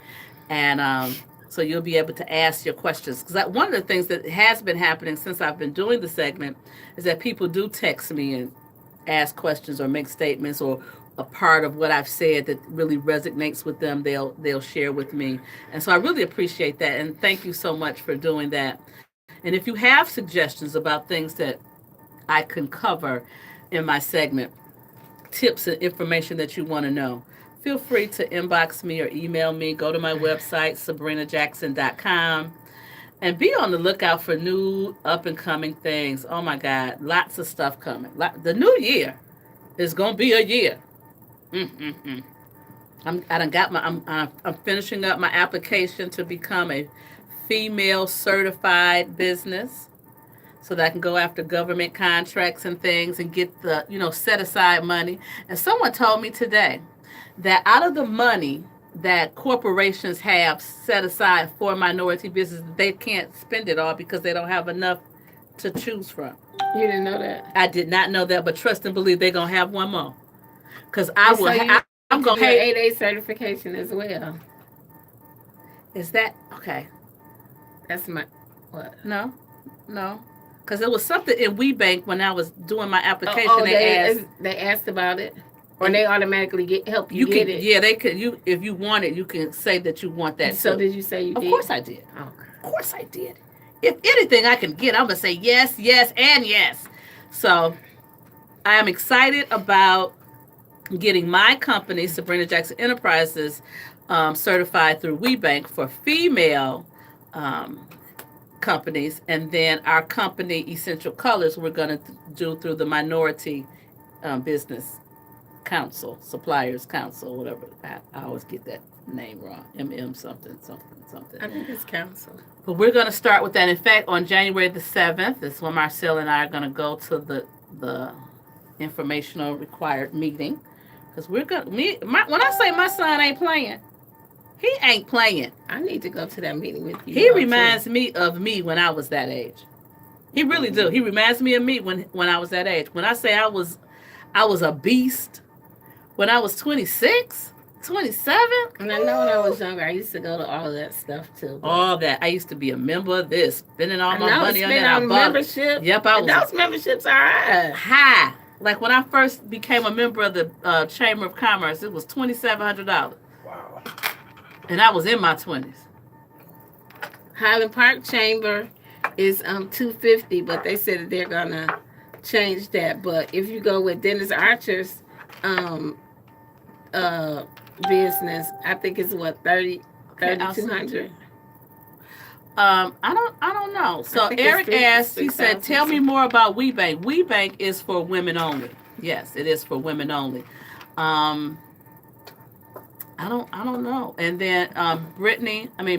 And so you'll be able to ask your questions. Because one of the things that has been happening since I've been doing the segment is that people do text me and ask questions or make statements or a part of what I've said that really resonates with them, they'll share with me. And so I really appreciate that. And thank you so much for doing that. And if you have suggestions about things that I can cover in my segment, tips and information that you want to know, feel free to inbox me or email me. Go to my website, sabrinajackson.com, and be on the lookout for new up-and-coming things. Oh, my God, lots of stuff coming. The new year is going to be a year. I'm finishing up my application to become a female certified business so that I can go after government contracts and things and get the, set aside money. And someone told me today that out of the money that corporations have set aside for minority business, they can't spend it all because they don't have enough to choose from. You didn't know that? I did not know that, but trust and believe they're going to have one more. Because I I'm gonna do an hate. 8A certification as well. Is that okay? That's my what? No, because there was something in WeBank when I was doing my application. Oh, they asked. they asked about it, or they automatically help you get can, it. yeah, they could. You, if you want it, you can say that you want that. So too. did you say you Of did? course I did. Okay. Of course I did. If anything I can get, I'm gonna say yes, yes, and yes. So I am excited about getting my company, Sabrina Jackson Enterprises, certified through WeBank for female companies, and then our company, Essential Colors, we're going to do through the Minority Business Council, Suppliers Council, whatever. I always get that name wrong. something. I think it's council. But we're going to start with that. In fact, on January the 7th is when Marcel and I are going to go to the informational required meeting. Because we're going to, when I say my son ain't playing, he ain't playing. I need to go to that meeting with you. He reminds me of me when I was that age. He really do. He reminds me of me when I was that age. When I say I was a beast when I was 26, 27. And I know when I was younger, I used to go to all of that stuff too. All that. I used to be a member of this, spending all my money on that. On membership. Yep, I was. Those memberships are high. Like when I first became a member of the Chamber of Commerce, it was $2,700. Wow. And I was in my 20s. Highland Park Chamber is $250, but they said that they're gonna change that. But if you go with Dennis Archer's business, I think it's what 3,200. I don't know. So Eric asked, he said, tell me more about WeBank. WeBank is for women only. Yes, it is for women only. I don't know. And then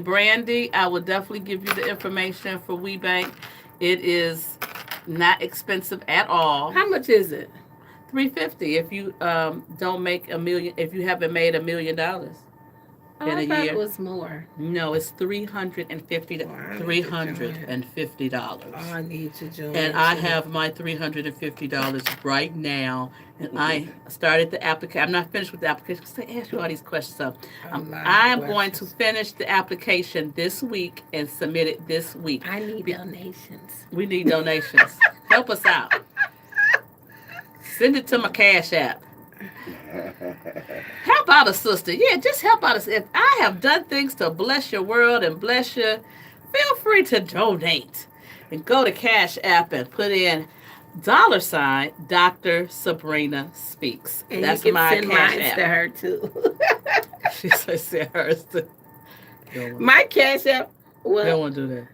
Brandy, I will definitely give you the information for WeBank. It is not expensive at all. How much is it? $350 if you don't make $1 million, if you haven't made $1 million in a year. It was more. No, it's $350. $350. Oh, I need to join. And I have my $350 right now. And I started the application. I'm not finished with the application because they ask you all these questions. So I am going to finish the application this week and submit it this week. I need donations. We need donations. Help us out. Send it to my Cash App. Help out a sister. Yeah, just help out us. If I have done things to bless your world and bless you, feel free to donate. And go to Cash App and put in $ Dr. Sabrina Speaks. And that's you can my send Cash mine App. to her too. She said send hers to. My Cash App. Well, They don't want to do that.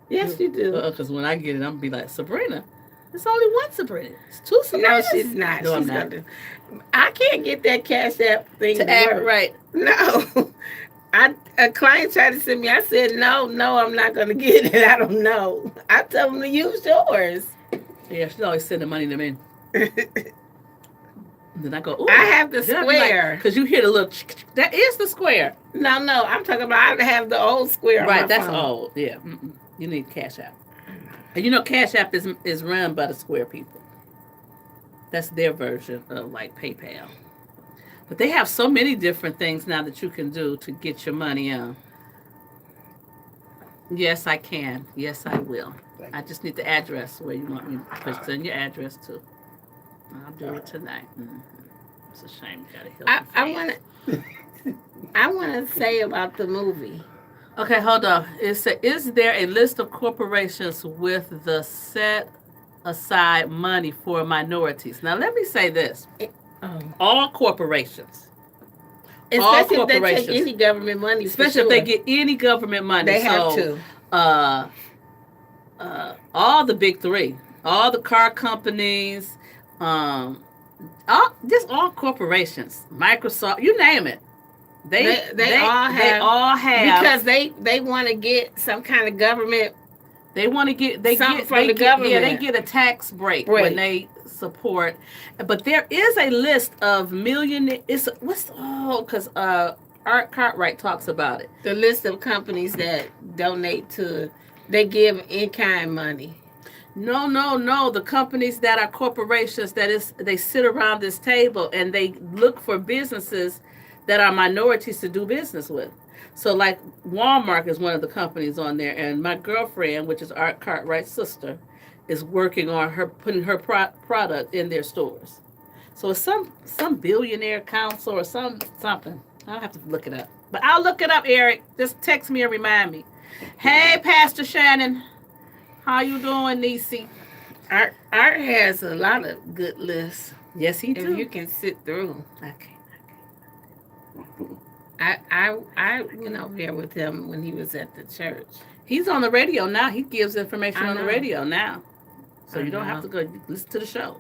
Yes, you do. Because when I get it, I'm going to be like, Sabrina. It's only one Sabrina. It's two Sabrinas. No, she's not. No, she's I'm not. I can't get that Cash App thing To act work. right. No. A client tried to send me. I said, no, I'm not going to get it. I don't know. I told them to use yours. Yeah, she's always sending money to me. Then I go, ooh. I have the square. Because you hear the little, that is the square. No, I'm talking about I have the old square on Right, my that's phone. old. Yeah. You need Cash App. And you know Cash App is run by the Square people. That's their version of like PayPal. But they have so many different things now that you can do to get your money on. Yes, I can. Yes, I will. I just need the address where you want me to send your address to. I'll do it tonight. It's a shame. You gotta help I want to say about the movie. Okay, hold on. It said, is there a list of corporations with the set aside money for minorities? Now, let me say this. All corporations. Especially if they take any government money. Especially if they get any government money. They have to. All the big three. All the car companies. All corporations. Microsoft, you name it. They all have because they want to get some kind of government. They want to get from the government. Yeah, they get a tax break when they support. But there is a list of because Art Cartwright talks about it. The list of companies that donate they give in-kind money. No. The companies that are corporations they sit around this table and they look for businesses that are minorities to do business with. So like Walmart is one of the companies on there, and my girlfriend, which is Art Cartwright's sister, is working on her putting her product in their stores. So it's some billionaire council or something. I'll have to look it up. But I'll look it up, Eric. Just text me and remind me. Hey, Pastor Shannon. How you doing, Niecy? Art has a lot of good lists. Yes, he If do. you can sit through. Okay. I went over there with him when he was at the church. He's on the radio now. He gives information I on the know. radio now. So I you don't know. have to go listen to the show.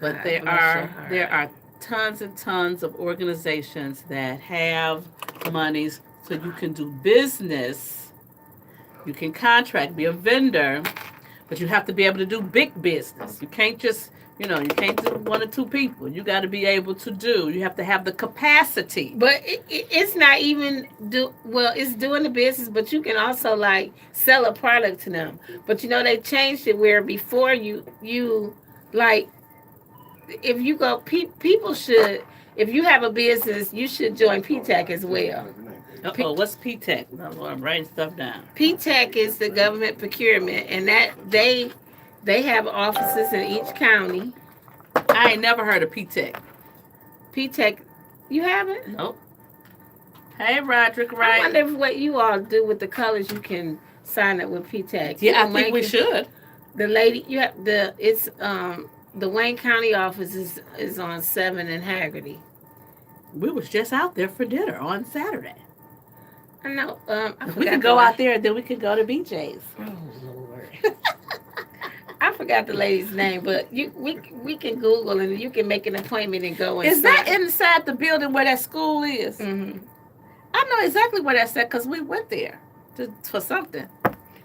But God there bless your heart. are tons and tons of organizations that have monies so you can do business. You can contract, be a vendor, but you have to be able to do big business. You can't just, you can't do one or two people. You got to be able to do. You have to have the capacity. But it's not even it's doing the business, but you can also like sell a product to them. But they changed it where before you like if you go people should, if you have a business, you should join PTAC as well. What's PTEC? I'm writing stuff down. PTAC is the government procurement, and that they have offices in each county. I ain't never heard of PTEC. PTAC, you haven't? Nope. Hey, Roderick, I right? wonder if what you all do with the colors, you can sign up with PTAC. Yeah, I think we should. The lady, you have the Wayne County office is on 7 and Haggerty. We was just out there for dinner on Saturday. I know. We could go out there and then we could go to BJ's. Oh Lord. I forgot the lady's name, but we can Google and you can make an appointment and go. Is that inside the building where that school is? Mm-hmm. I know exactly where that's at because we went there for something.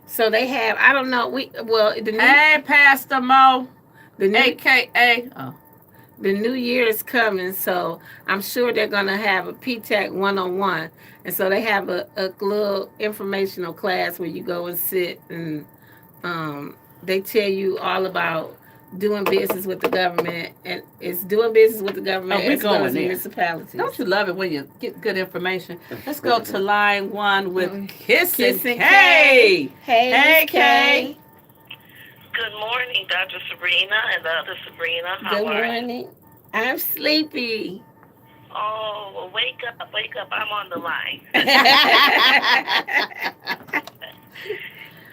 So they have. I don't know. Hey, Pastor Mo, AKA. The new year is coming, so I'm sure they're gonna have a PTAC 101, and so they have a little informational class where you go and sit and they tell you all about doing business with the government, and it's doing business with the government as well as municipalities. Don't you love it when you get good information? Let's go to line 1 with Kiss and Kay. Hey, Kay. Good morning, Dr. Sabrina and the other Sabrina. How Good are you? morning. I'm sleepy. Oh, well, wake up. I'm on the line.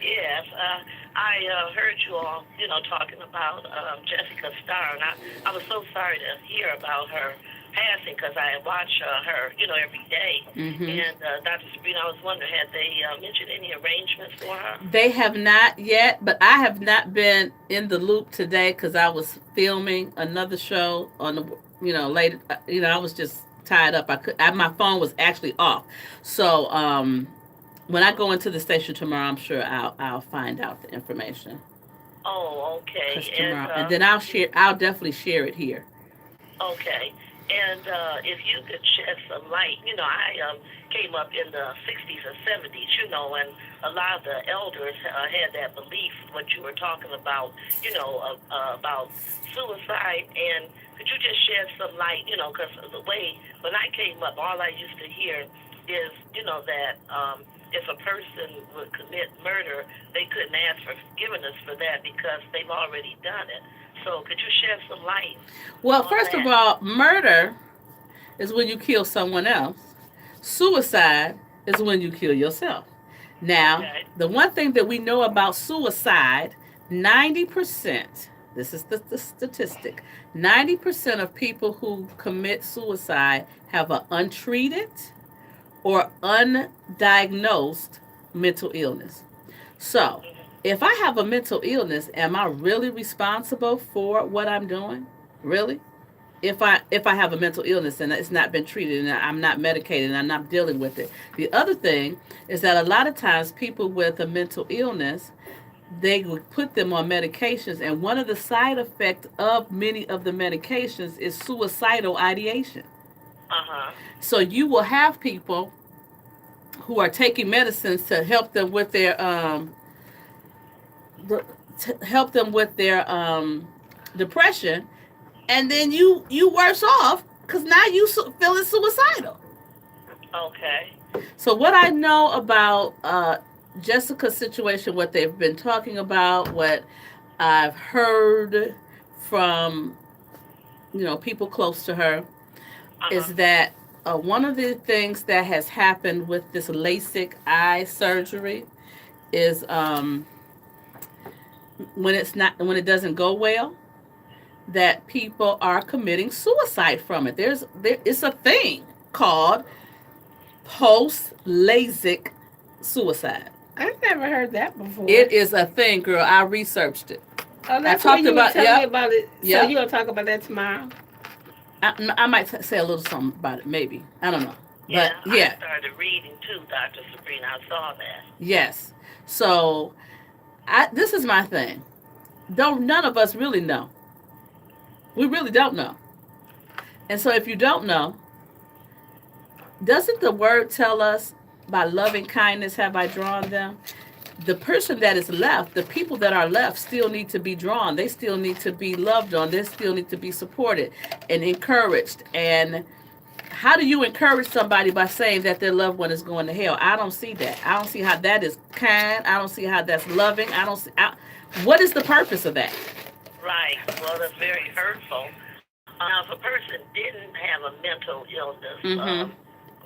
Yes, I heard you all, talking about Jessica Starr, and I was so sorry to hear about her passing because I watch her, every day. Mm-hmm. And Dr. Sabrina, I was wondering, had they mentioned any arrangements for her? They have not yet, but I have not been in the loop today because I was filming another show on the, later. I was just tied up. My phone was actually off. So when I go into the station tomorrow, I'm sure I'll find out the information. Oh, okay. And then I'll definitely share it here. Okay. And if you could shed some light, I came up in the 60s and 70s, and a lot of the elders had that belief, what you were talking about, about suicide. And could you just shed some light, because the way, when I came up, all I used to hear is, that if a person would commit murder, they couldn't ask for forgiveness for that because they've already done it. So could you shed some light? Well, first of all, murder is when you kill someone else. Suicide is when you kill yourself. Now, the one thing that we know about suicide, 90%, this is the statistic, 90% of people who commit suicide have an untreated or undiagnosed mental illness. So, if I have a mental illness, am I really responsible for what I'm doing? Really? If I have a mental illness and it's not been treated and I'm not medicated and I'm not dealing with it. The other thing is that a lot of times people with a mental illness, they would put them on medications, and one of the side effects of many of the medications is suicidal ideation. So you will have people who are taking medicines to help them with their help them with their depression, and then you worse off because now you feeling suicidal. Okay. So what I know about Jessica's situation, what they've been talking about, what I've heard from people close to her, is that one of the things that has happened with this LASIK eye surgery is when it doesn't go well, that people are committing suicide from it. It's a thing called post LASIK suicide. I've never heard that before. It is a thing, girl. I researched it. Oh, that's I what talked you about. were telling me about it. So Yep. you gonna talk about that tomorrow? I might say a little something about it, maybe. I don't know. Yeah, But yeah. I started reading too, Dr. Sabrina. I saw that. Yes. So this is my thing. None of us really know. We really don't know. And so if you don't know, doesn't the word tell us, by loving kindness have I drawn them? The person that is left, the people that are left still need to be drawn. They still need to be loved on. They still need to be supported and encouraged. And how do you encourage somebody by saying that their loved one is going to hell? I don't see that. I don't see how that is kind. I don't see how that's loving. I don't see. What is the purpose of that? Right. Well, that's very hurtful. If a person didn't have a mental illness,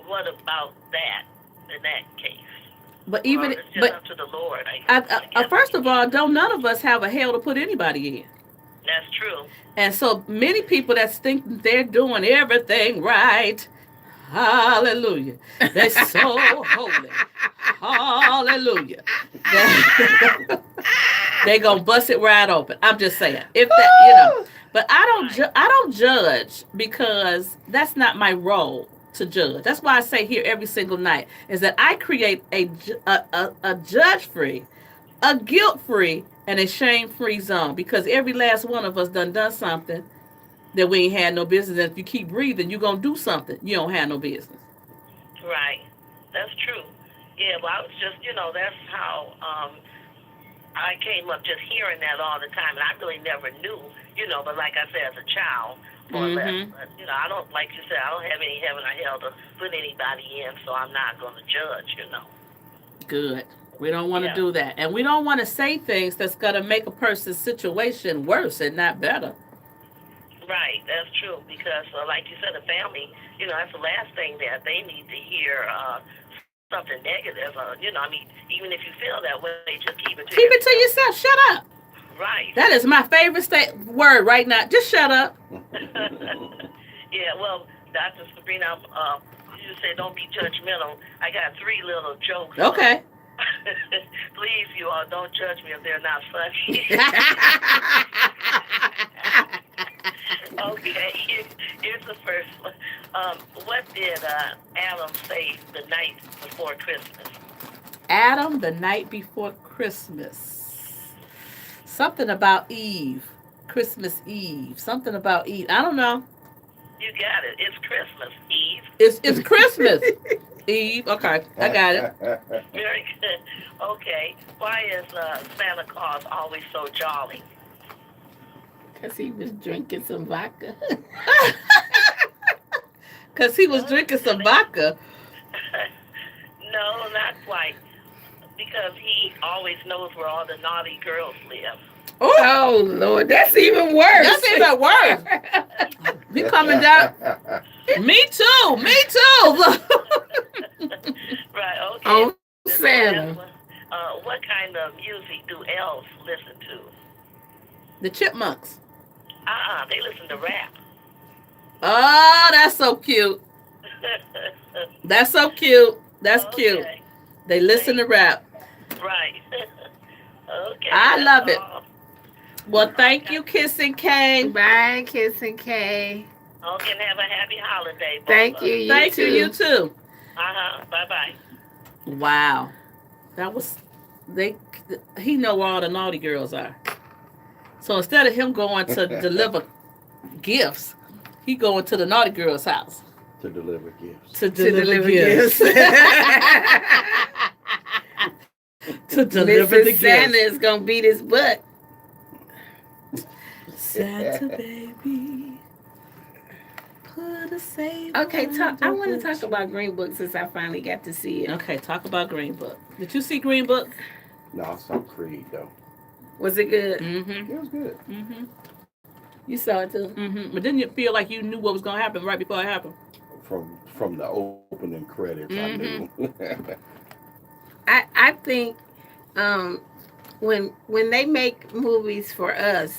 what about that in that case? But even it's just up to the Lord. First of all, none of us have a hell to put anybody in. That's true. And so many people that think they're doing everything right, hallelujah, they're so holy, hallelujah, they gonna bust it wide open. I'm just saying, if that, but I don't judge, because that's not my role to judge. That's why I say here every single night is that I create a judge-free, a guilt-free, and a shame-free zone, because every last one of us done something that we ain't had no business. And if you keep breathing, you're going to do something you don't have no business. Right. That's true. Yeah, well, I was just, that's how I came up just hearing that all the time, and I really never knew, but like I said, as a child, more or less, but, I don't, like you said, I don't have any heaven or hell to put anybody in, so I'm not going to judge, Good. We don't want to do that. And we don't want to say things that's going to make a person's situation worse and not better. Right, that's true, because like you said, the family, that's the last thing that they need to hear, something negative. Even if you feel that way, just keep it to yourself. Keep it to yourself. Shut up. Right. That is my favorite word right now. Just shut up. Yeah, well, Dr. Sabrina, you said don't be judgmental. I got 3 little jokes. Okay. Please, you all, don't judge me if they're not funny. Okay, here's the first one. What did Adam say the night before Christmas? Adam, the night before Christmas. Something about Eve. Christmas Eve. Something about Eve. I don't know. You got it. It's Christmas Eve. It's Christmas Eve. Okay, I got it. Very good. Okay. Why is Santa Claus always so jolly? Because he was drinking some vodka. Because he was drinking some vodka. No, not quite. Because he always knows where all the naughty girls live. Oh, Lord, that's even worse. That's even worse. He coming down. Me too. Right, okay. Oh, Santa. What kind of music do elves listen to? The Chipmunks. They listen to rap. Oh, that's so cute. That's so cute. That's cute. They listen to rap. Right. Okay. I love it. Well, thank you, Kissing K. Bye, Kissing K. Okay, and have a happy holiday. Thank you. Thank you. You too. Bye-bye. Wow. That was he know where all the naughty girls are. So instead of him going to deliver gifts, he going to the naughty girl's house. To deliver gifts. To deliver gifts. To deliver the Santa gifts. is going to beat his butt. Santa baby, put a save. Okay, I want to under talk about Green Book since I finally got to see it. Okay, talk about Green Book. Did you see Green Book? No, I saw Creed though. Was it good? Mm-hmm. It was good. Mm-hmm. You saw it too. Mm-hmm. But didn't you feel like you knew what was gonna happen right before it happened? From the opening credits, I knew. I think when they make movies for us,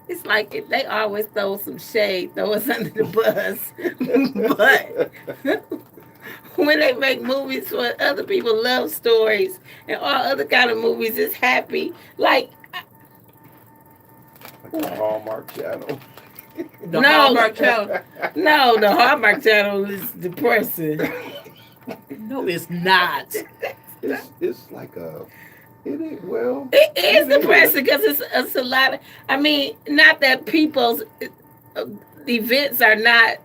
it's like they always throw some shade, throw us under the bus. But when they make movies for other people, love stories and all other kind of movies, it's happy. Like The Hallmark Channel. The No. Hallmark Channel. no, the Hallmark Channel is depressing. No, it's not. It's like a. It is well. It is depressing because it's a lot of. I mean, not that people's events are not.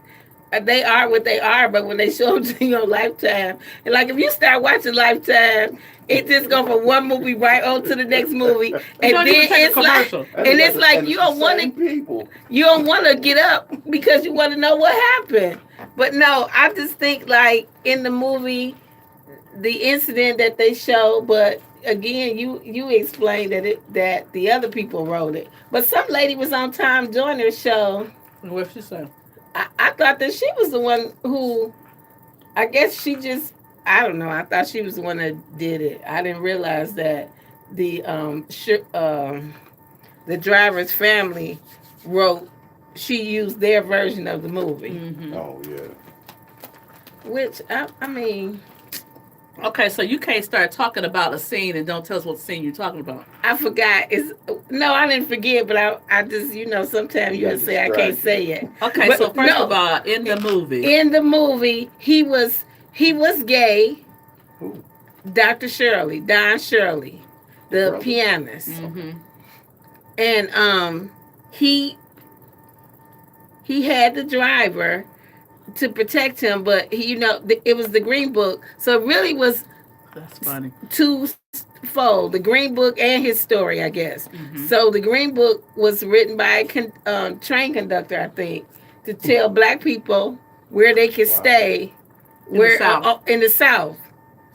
They are what they are, but when they show up to your Lifetime, and like if you start watching Lifetime, it just go from one movie right on to the next movie, and don't then even take a it's like, commercial. and it's like And you it's don't the want same to, people. you don't want to get up because you want to know what happened. But no, I just think like in the movie, the incident that they show, but again, you explained that the other people wrote it, but some lady was on Tom Joyner's show. What she say? I thought that she was the one who, I guess she just, I don't know. I thought she was the one that did it. I didn't realize that the driver's family wrote. She used their version of the movie, Mm-hmm. Oh yeah. which I mean, Okay, so you can't start talking about a scene and don't tell us what scene you're talking about. I forgot. No, I didn't forget, but I just sometimes you You're say I can't distracted. say it. Okay, But so first no. of all, in the movie, In the movie, he was gay. Who? Dr. Shirley, Don Shirley, the Brother. pianist. mm-hmm. And he had the driver to protect him, but it was the Green Book, so it really was That's funny. twofold: the Green Book and his story, I guess. Mm-hmm. So the Green Book was written by a train conductor, I think, to tell black people where they could Wow. stay, In the South. In the South.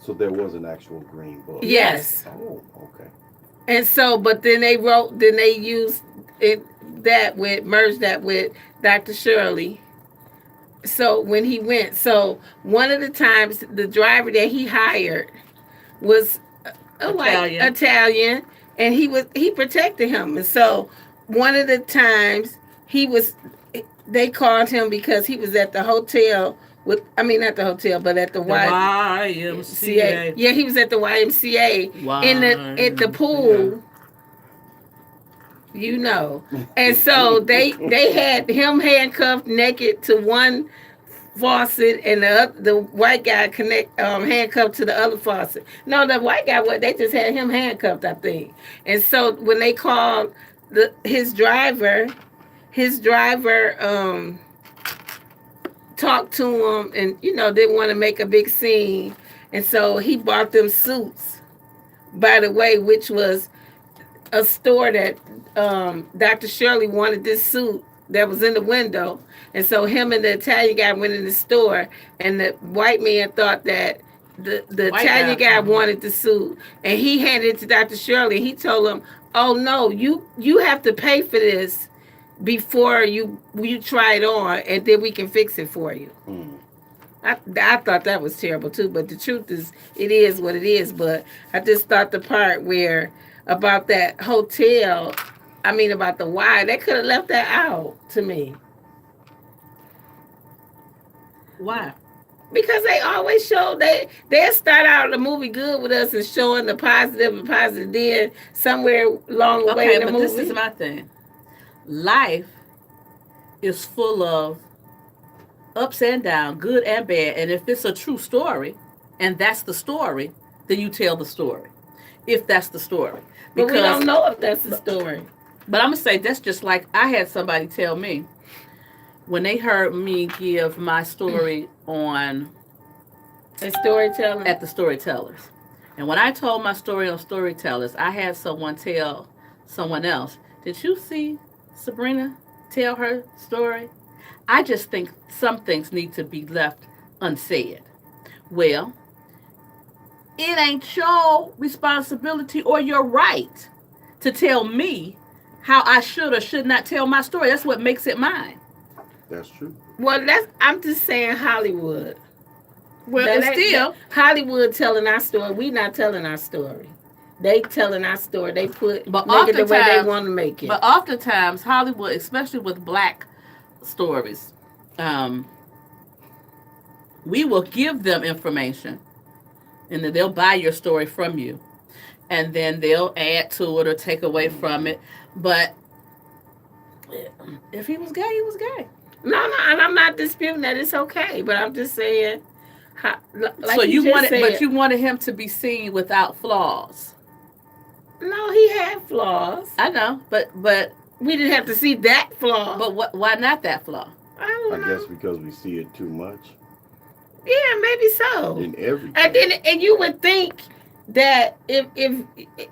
So there was an actual Green Book. Yes. Oh, okay. And so, but then they used merged that with Dr. Shirley. So when he went, so one of the times the driver that he hired was a white Italian, and he protected him. And so one of the times they called him because he was at the hotel not the hotel, but at the YMCA. Yeah, he was at the YMCA at the pool. And so they had him handcuffed naked to one faucet, and the white guy handcuffed to the other faucet. No, the white guy, they just had him handcuffed, I think. And so when they called his driver talked to him and didn't want to make a big scene, and so he bought them suits, by the way, which was a store that Dr. Shirley wanted this suit that was in the window. And so him and the Italian guy went in the store, and the white man thought that the Italian guy wanted the suit, and he handed it to Dr. Shirley. He told him, "Oh no, you have to pay for this before you try it on, and then we can fix it for you." I thought that was terrible too, but the truth is, it is what it is. But I just thought the part where about that hotel, about the why, they could have left that out to me. Why? Because they always show they'll start out the movie good with us and showing the positive and positive, then somewhere along the way in the but movie. this is my thing. Life is full of ups and downs, good and bad. And if it's a true story, and that's the story, then you tell the story. If that's the story. But we don't know if that's the story. But I'm going to say that's just like I had somebody tell me when they heard me give my story on storytelling at the Storytellers. And when I told my story on Storytellers, I had someone tell someone else, Did you see Sabrina tell her story? I just think some things need to be left unsaid. Well, it ain't your responsibility or your right to tell me how I should or should not tell my story. That's what makes it mine. That's true. Well, I'm just saying Hollywood. Well, it's still Hollywood telling our story. We not telling our story. They telling our story. They make it the way they want to make it. But oftentimes, Hollywood, especially with black stories, we will give them information, and then they'll buy your story from you, and then they'll add to it or take away from it. But if he was gay, he was gay. No, and I'm not disputing that. It's okay, but I'm just saying. Like so you wanted him to be seen without flaws. No, he had flaws. I know, but we didn't have to see that flaw. But why not that flaw? I guess because we see it too much. Yeah, maybe so. In everything. And you would think that if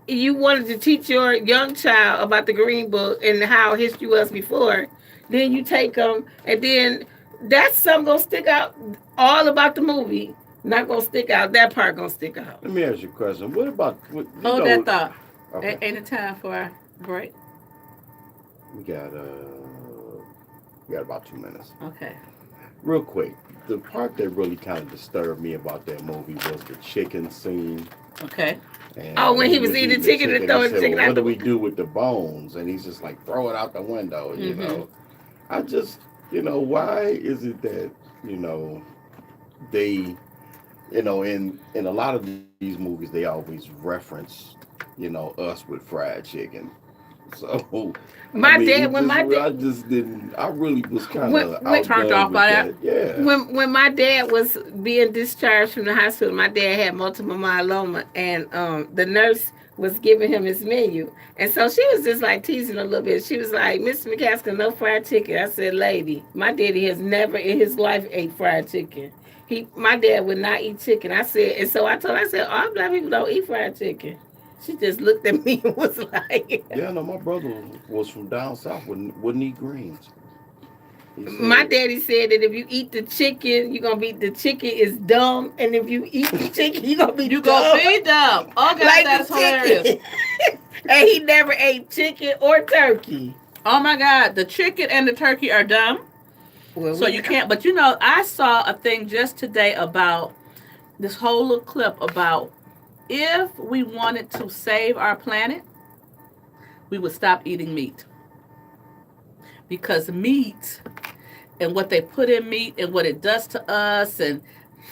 you wanted to teach your young child about the Green Book and how history was before, then you take them, and then that's something gonna stick out. All about the movie not gonna stick out. That part gonna stick out. Let me ask you a question. What about that thought? Okay. Ain't it time for our break? We got about 2 minutes. Okay. Real quick, the part that really kind of disturbed me about that movie was the chicken scene. Okay. And when he was eating chicken and throwing chicken out. What do we do with the bones? And he's just like, throw it out the window, you know. I just, why is it that, they, in a lot of these movies, they always reference, us with fried chicken. So I really was kind of turned off by that. Yeah. When my dad was being discharged from the hospital, my dad had multiple myeloma, and the nurse was giving him his menu, and so she was just like teasing a little bit. She was like, "Mr. McCaskill, no fried chicken." I said, "Lady, my daddy has never in his life ate fried chicken. My dad would not eat chicken." I said, and so I told her, I said, "All black people don't eat fried chicken." She just looked at me and was like, "Yeah, no, my brother was from down south, wouldn't eat greens." My daddy said that if you eat the chicken, the chicken is dumb, and if you eat the chicken, you're gonna be dumb. Okay, like that's hilarious. And he never ate chicken or turkey. Oh my God, the chicken and the turkey are dumb. Well, so you can't. But I saw a thing just today about this whole little clip about if we wanted to save our planet, we would stop eating meat. Because meat and what they put in meat and what it does to us, and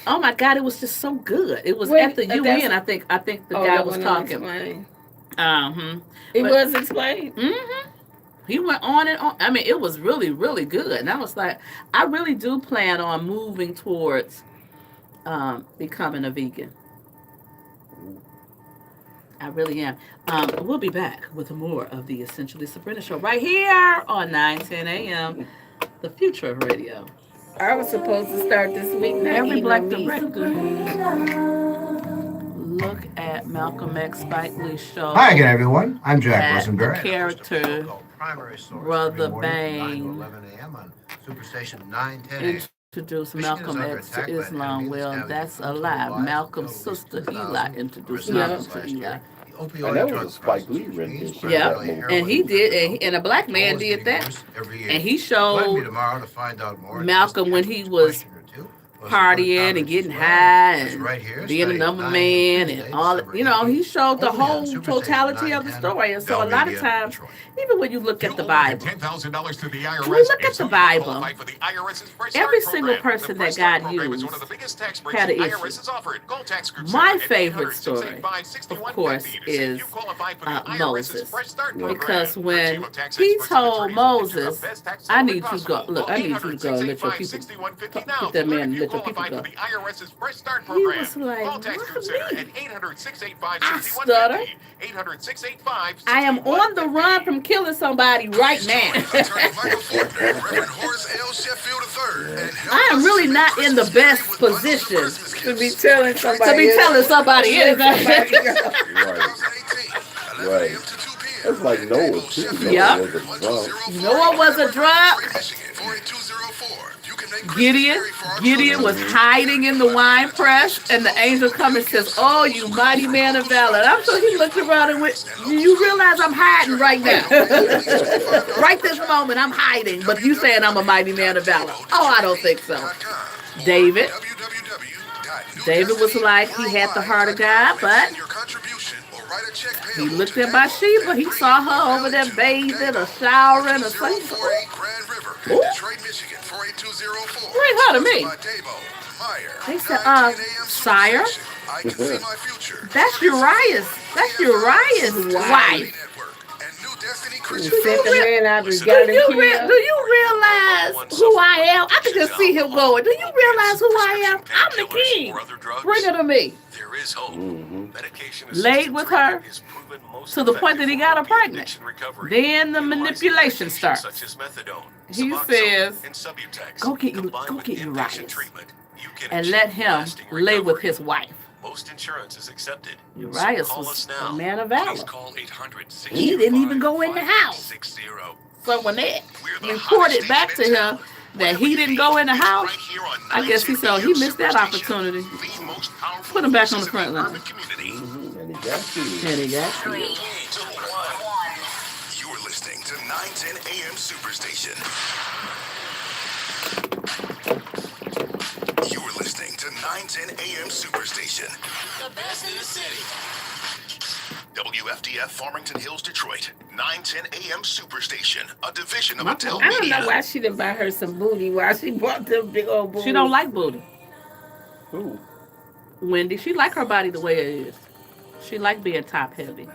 oh my God, it was just so good. It was at the UN. I think the guy was talking. It was explained. He went on and on. I mean, it was really, really good. And I was like, I really do plan on moving towards becoming a vegan. I really am. We'll be back with more of the Essentially Sabrina Show right here on 9:10 a.m. The Future of Radio. I was supposed to start this week. Every black director. Look at Malcolm X Spike Lee's show. Hi again, everyone. I'm Jack Rosenberg. The character Brother Bang introduced Malcolm X to Islam. Well, that's a lie. Malcolm's sister Eli introduced Malcolm to Eli. And that was a Spike Lee rendition. Yeah, and he did, and a black man did that. And he showed Malcolm when he was partying and getting high and being a number man and all. He showed the whole totality of the story. And so a lot of times, even when you look at the Bible, when you look at the Bible, every single person that God used had an issue. My favorite story, of course, is Moses. Because when he told Moses, I need you to go and let your people, get that man and let your people go. He was like, what me? I stutter. I am on the run from killing somebody right now. I am really not in the best position to be telling somebody anything. Right. That's like Noah too. Yep. Noah was a drunk. Noah was a drunk. Gideon was hiding in the wine press, and the angel comes and says, "Oh, you mighty man of valor." And I'm sure he looked around and went, "Do you realize I'm hiding right now? Right this moment, I'm hiding, but you saying I'm a mighty man of valor." Oh, I don't think so. David was like, he had the heart of God, but he looked at Bathsheba. He saw her over there bathing or showering or something. Bring her to me. They said, sire, that's Uriah's wife. You sent the man out and got him killed. Do you realize who I am? I can just see him going. Do you realize who I am? I'm the king. Bring her to me. There is hope. Laid with her to the point that he got her pregnant. Then the manipulation starts. He says, go get Uriah and let him lay with his wife. Most insurance is accepted. Uriah was a man of valor. Call 800 He didn't even go in the house. So when they reported back to him that he didn't go in the house, I guess he said he missed that opportunity. Put him back on the front line. And he got you. You're listening to 910 AM Superstation. You're listening to 910 AM Superstation. The best in the city. WFDF Farmington Hills, Detroit. 910 AM Superstation, a division of Adele I don't Media. know why she didn't buy her some booty while she bought them big old booty. She don't like booty. Who? Wendy, she like her body the way it is. She like being top heavy.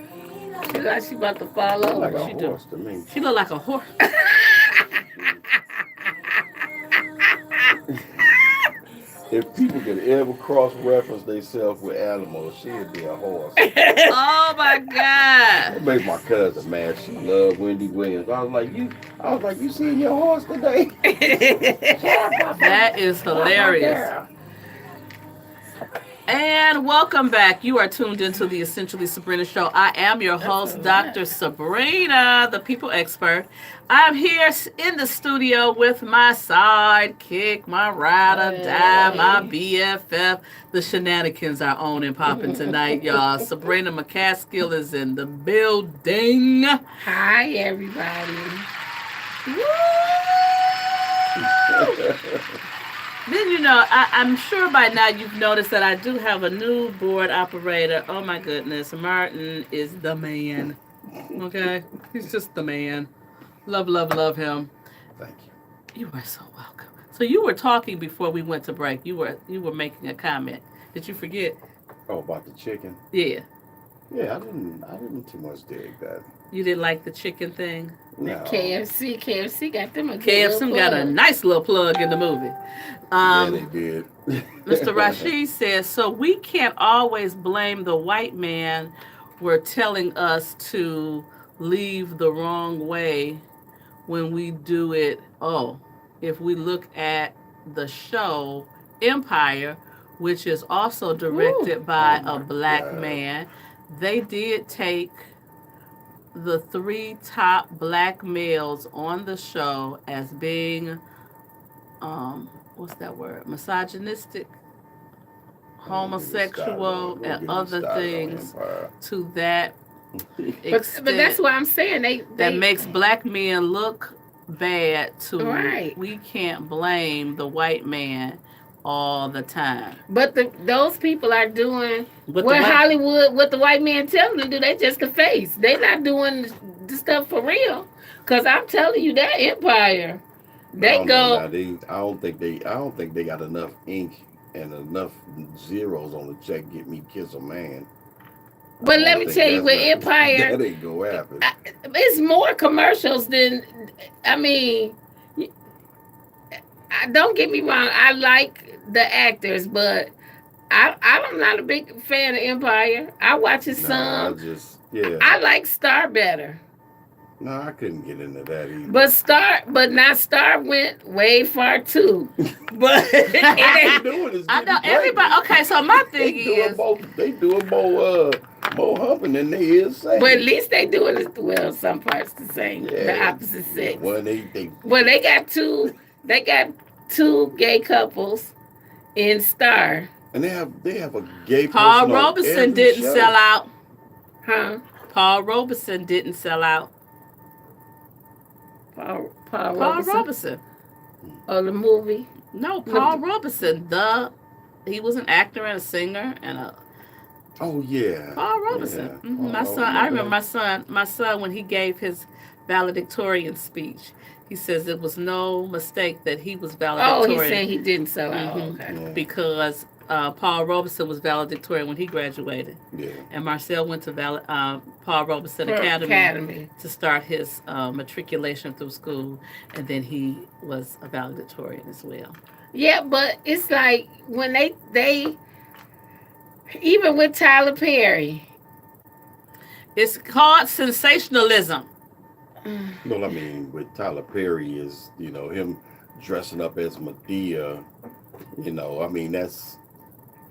She like she about to fall over. Like a She horse to me. She look like a horse. If people could ever cross-reference themselves with animals, she'd be a horse. Oh my God. That makes my cousin mad. She loved Wendy Williams. I was like, you seen your horse today? That is hilarious. And welcome back. You are tuned into the Essentially Sabrina Show. I am your host, Dr. Sabrina, the people expert. I'm here in the studio with my sidekick, my ride or die, my BFF. The shenanigans are on and popping tonight, y'all. Sabrina McCaskill is in the building. Hi, everybody. Then, you know, I'm sure by now you've noticed that I do have a new board operator. Oh, my goodness. Martin is the man. Okay? He's just the man. Love, love, love him. Thank you. You are so welcome. So you were talking before we went to break. You were making a comment. Did you forget? Oh, about the chicken? Yeah. Yeah, I didn't too much dig that. You didn't like the chicken thing? No. KFC got them a good KFC little got a plug. nice little plug in the movie. Yeah, they did. Mr. Rashid says, so we can't always blame the white man for telling us to leave the wrong way when we do it. Oh, if we look at the show Empire, which is also directed by a black man, they did take the 3 top black males on the show as being, what's that word? Misogynistic, homosexual, and other things to that extent. But that's what I'm saying. That makes black men look bad to. Right. We can't blame the white man all the time. But those people are doing Hollywood, what the white man telling them to do. They just can face. They not doing the stuff for real. Cause I'm telling you, that Empire, I don't think they got enough ink and enough zeros on the check to get me kiss a man. But let me tell you, with Empire, that ain't gonna happen. It's more commercials than. I mean, don't get me wrong. I like the actors, but I'm not a big fan of Empire. I watch it some. I like Star better. No, I couldn't get into that either. But Star went way far too. But I know everybody. Okay, so my thing is they doing more More humping than they is saying. But at least they doing it well. Some parts the same, the Yeah. opposite sex. Well, they got two. They got two gay couples in Star. and they have a gay Paul person on Robeson every didn't show. sell out. Huh? Paul Robeson didn't sell out. Paul Robeson. Robeson. Oh, the movie. No, Paul Robeson. He was an actor and a singer and a. Oh yeah. Paul Robeson. Yeah. Mm-hmm. Oh, My son. I remember my son when he gave his valedictorian speech. He says it was no mistake that he was valedictorian. Oh, he's saying he didn't sell out. Mm-hmm. Okay. Yeah. Because Paul Robeson was valedictorian when he graduated. Yeah. And Marcel went to Paul Robeson Academy to start his matriculation through school, and then he was a valedictorian as well. Yeah, but it's like when they even with Tyler Perry. It's called sensationalism. Well, I mean, with Tyler Perry is, him dressing up as Medea, I mean, that's,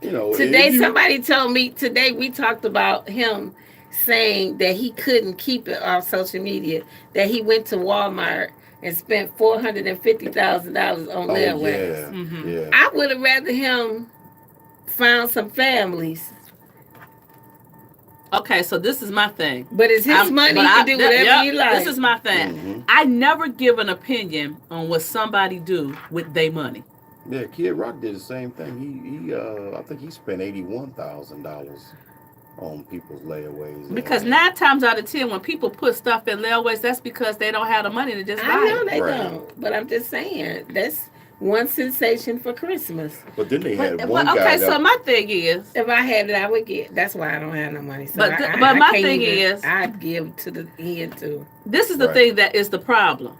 Today, somebody told me, today we talked about him saying that he couldn't keep it off social media, that he went to Walmart and spent $450,000 on their weddings. Yeah, Mm-hmm. yeah. I would have rather him found some families. Okay, so this is my thing. But it's his money. He can do whatever he likes. This is my thing. Mm-hmm. I never give an opinion on what somebody do with their money. Yeah, Kid Rock did the same thing. He I think he spent $81,000 on people's layaways. Because 9 times out of 10, when people put stuff in layaways, that's because they don't have the money to just buy I know it. they Right. don't, but I'm just saying that's one sensation for Christmas. But then they had one But, guy okay, so my thing is, If I had it, I would get. That's why I don't have no money. So But I my can't thing even- is- I'd give to the end too. this is the Right. thing that is the problem.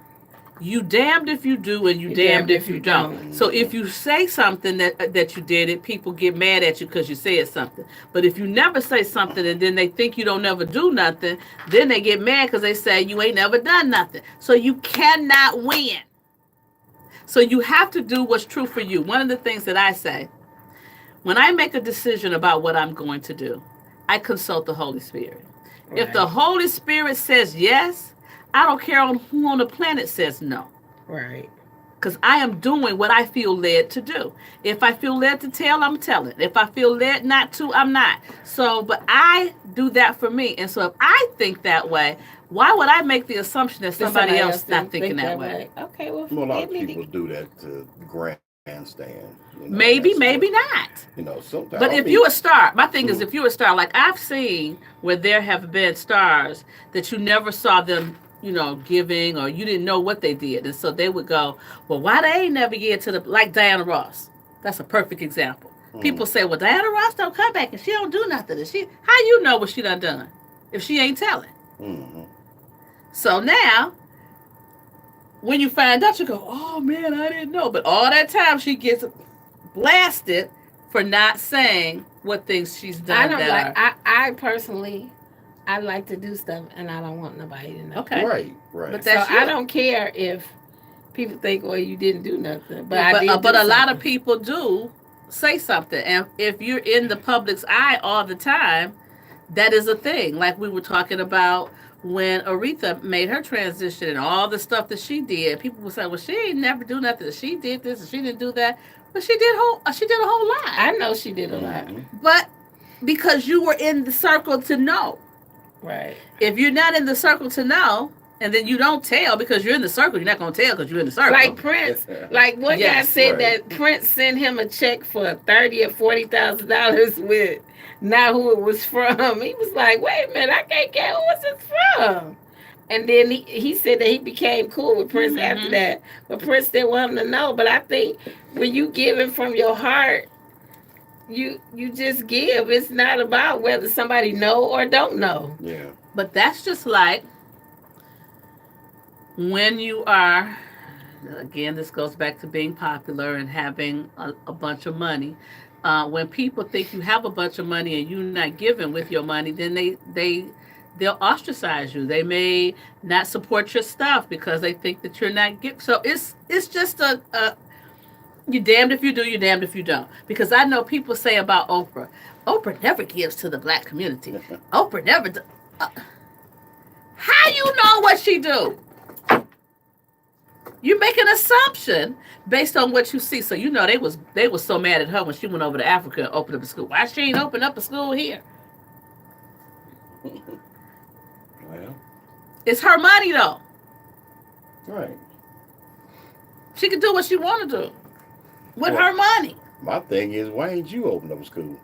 You damned if you do and you damned if you don't. So if you say something that you did it, people get mad at you because you said something. But if you never say something and then they think you don't never do nothing, then they get mad because they say you ain't never done nothing. So you cannot win. So you have to do what's true for you. One of the things that I say, when I make a decision about what I'm going to do, I consult the Holy Spirit. If the Holy Spirit says yes, I don't care who on the planet says no. Right. Because I am doing what I feel led to do. If I feel led to tell, I'm telling. If I feel led not to, I'm not. So, but I do that for me. And so if I think that way, why would I make the assumption that somebody else not thinking that way? Okay, well, a lot of people do that to grandstand. Maybe, maybe not. Sometimes. But if you're a star, my thing is if you're a star, like I've seen where there have been stars that you never saw them, giving, or you didn't know what they did. And so they would go, well, why they ain't never get to like Diana Ross. That's a perfect example. People say, well, Diana Ross don't come back and she don't do nothing. How you know what she done if she ain't telling? Mm-hmm. So now, when you find out, you go, oh man, I didn't know. But all that time she gets blasted for not saying what things she's done. I personally, I like to do stuff and I don't want nobody to know. Okay. Right. But So I don't care if people think, well, you didn't do nothing. But a lot of people do say something. And if you're in the public's eye all the time, that is a thing. Like we were talking about when Aretha made her transition and all the stuff that she did. People would say, well, she ain't never do nothing. She did this and she didn't do that. But she did a whole lot. I know she did a lot. But because you were in the circle to know. Right. If you're not in the circle to know, and then you don't tell because you're in the circle, you're not going to tell because you're in the circle. Like Prince. Like one guy said that Prince sent him a check for $30,000 or $40,000 with not who it was from. He was like, wait a minute, I can't get who was it from. And then he said that he became cool with Prince after that. But Prince didn't want him to know. But I think when you give it from your heart, you just give. It's not about whether somebody know or don't know. Yeah. But that's just like when you are, again, this goes back to being popular and having a bunch of money. When people think you have a bunch of money and you're not giving with your money, then they'll ostracize you. They may not support your stuff because they think that you're not giving. So it's just you're damned if you do, you're damned if you don't. Because I know people say about Oprah, Oprah never gives to the black community. Oprah never. How you know what she do? You make an assumption based on what you see. So you know they was so mad at her when she went over to Africa and opened up a school. Why she ain't opened up a school here? Well, It's her money though. right. She can do what she want to do with Well, her money. My thing is, why ain't you open up a school?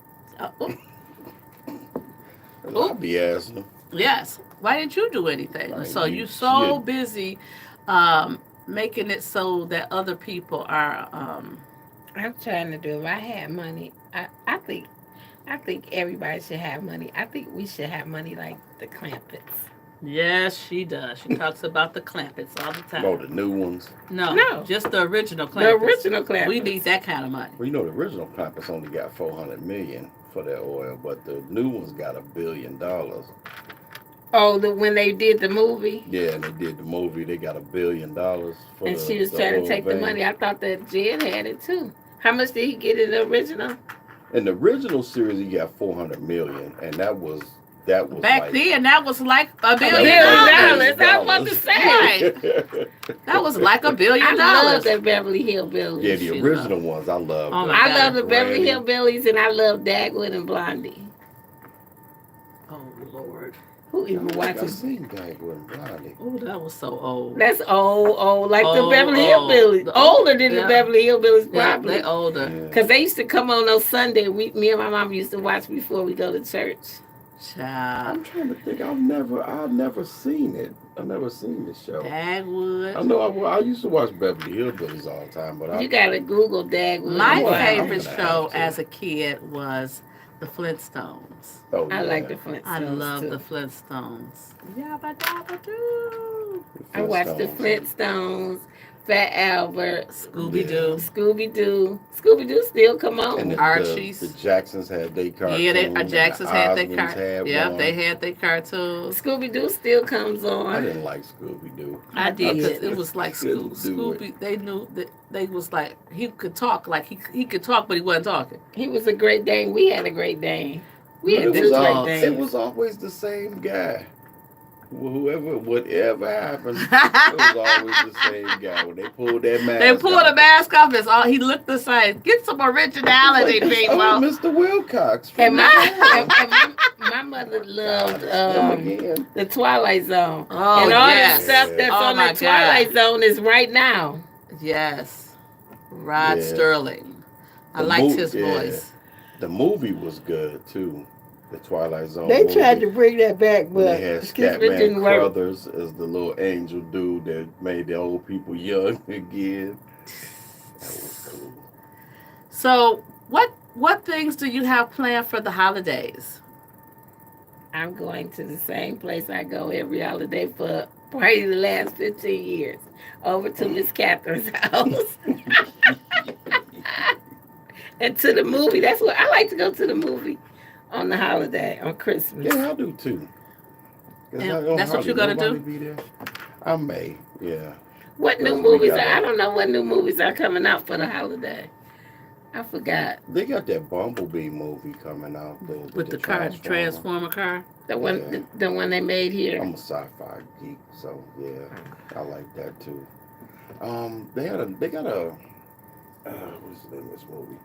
I'll be asking them. Yes. Why didn't you do anything? Right, So you you're so should. busy making it so that other people are. I'm trying to do. If I had money, I think everybody should have money. I think we should have money like the Clampets. Yes, she does. She talks about the Clampets all the time. Oh, the new ones. No, just the original Clampets. The original Clampets. We need that kind of money. Well, you know, the original Clampets only got $400 million for their oil, but the new ones got $1 billion. Oh, when they did the movie? Yeah, and they did the movie. They got $1 billion for And she was trying to take the money. I thought that Jed had it too. How much did he get in the original? In the original series, he got $400 million, and that was Back like, then, that was like $1 billion. I was about to say. Right. That was like $1 billion. I love the Beverly Hillbillies. Yeah, the original ones I love. Oh my I God. love the Beverly Granny. Hillbillies, and I love Dagwood and Blondie. Oh Lord. Who even I watches? seen Dagwood and Blondie. Oh, that was so old. That's old, like the Old, Beverly old. Hillbillies. Older than Yeah. the Beverly Hillbillies, Yeah, probably. they older. Yeah. Because they used to come on Sunday. Me and my mom used to watch before we go to church. Child. I'm trying to think. I've never seen it. I've never seen this show. Dagwood. I know. I used to watch Beverly Hillbillies all the time, but You gotta Google Dagwood. My and Blondie. favorite I'm gonna show have to. as a kid was The Flintstones. Oh, I yeah. like the Flintstones. I love too. the Flintstones. Yabba dabba doo. I watched the Flintstones, Fat Albert, Scooby Doo. Scooby Doo. Scooby Doo still come on. And Archie's. the Jacksons had their cartoons. Yeah, and Jacksons the had their Osmonds cartoons. had Yep, one. they had their cartoons. Scooby Doo still comes I on. didn't like Scooby Doo. I did. did. It was like Couldn't do it. Scooby. They knew that they was like he could talk, like he could talk, but he wasn't talking. He was a Great Dane. We had a Great Dane. We But had it two was, Great Danes. it was always the same guy. Whatever happened, it was always the same guy. When they pulled that mask, They pulled the mask off. It's all he looked the same. Get some originality, people. Mr. Wilcox. And my mother loved again. the Twilight Zone. Oh, and all yes. the stuff that's Oh, on my the Twilight Zone is right now. Yes, Rod Yeah. Sterling. I The liked mo- his yeah. voice. The movie was good too. The Twilight Zone. They movie. tried to bring that back, When but they had it didn't Scatman work. Crothers as the little angel dude that made the old people young again. That was cool. So, what things do you have planned for the holidays? I'm going to the same place I go every holiday for probably the last 15 years. Over to Miss Catherine's house. And to the movie. That's what I like to go to the movie on the holiday, on Christmas. Yeah, I do too. 'Cause And I don't that's what hardly you're gonna nobody do? be there. I may, yeah. What new We movies got are? I it. don't know what new movies are coming out for the holiday. I forgot. They got that Bumblebee movie coming out. With the car, the Transformer car? The one, Yeah. the one they made here. I'm a sci-fi geek, so yeah, I like that too. They got a what's the name of this movie?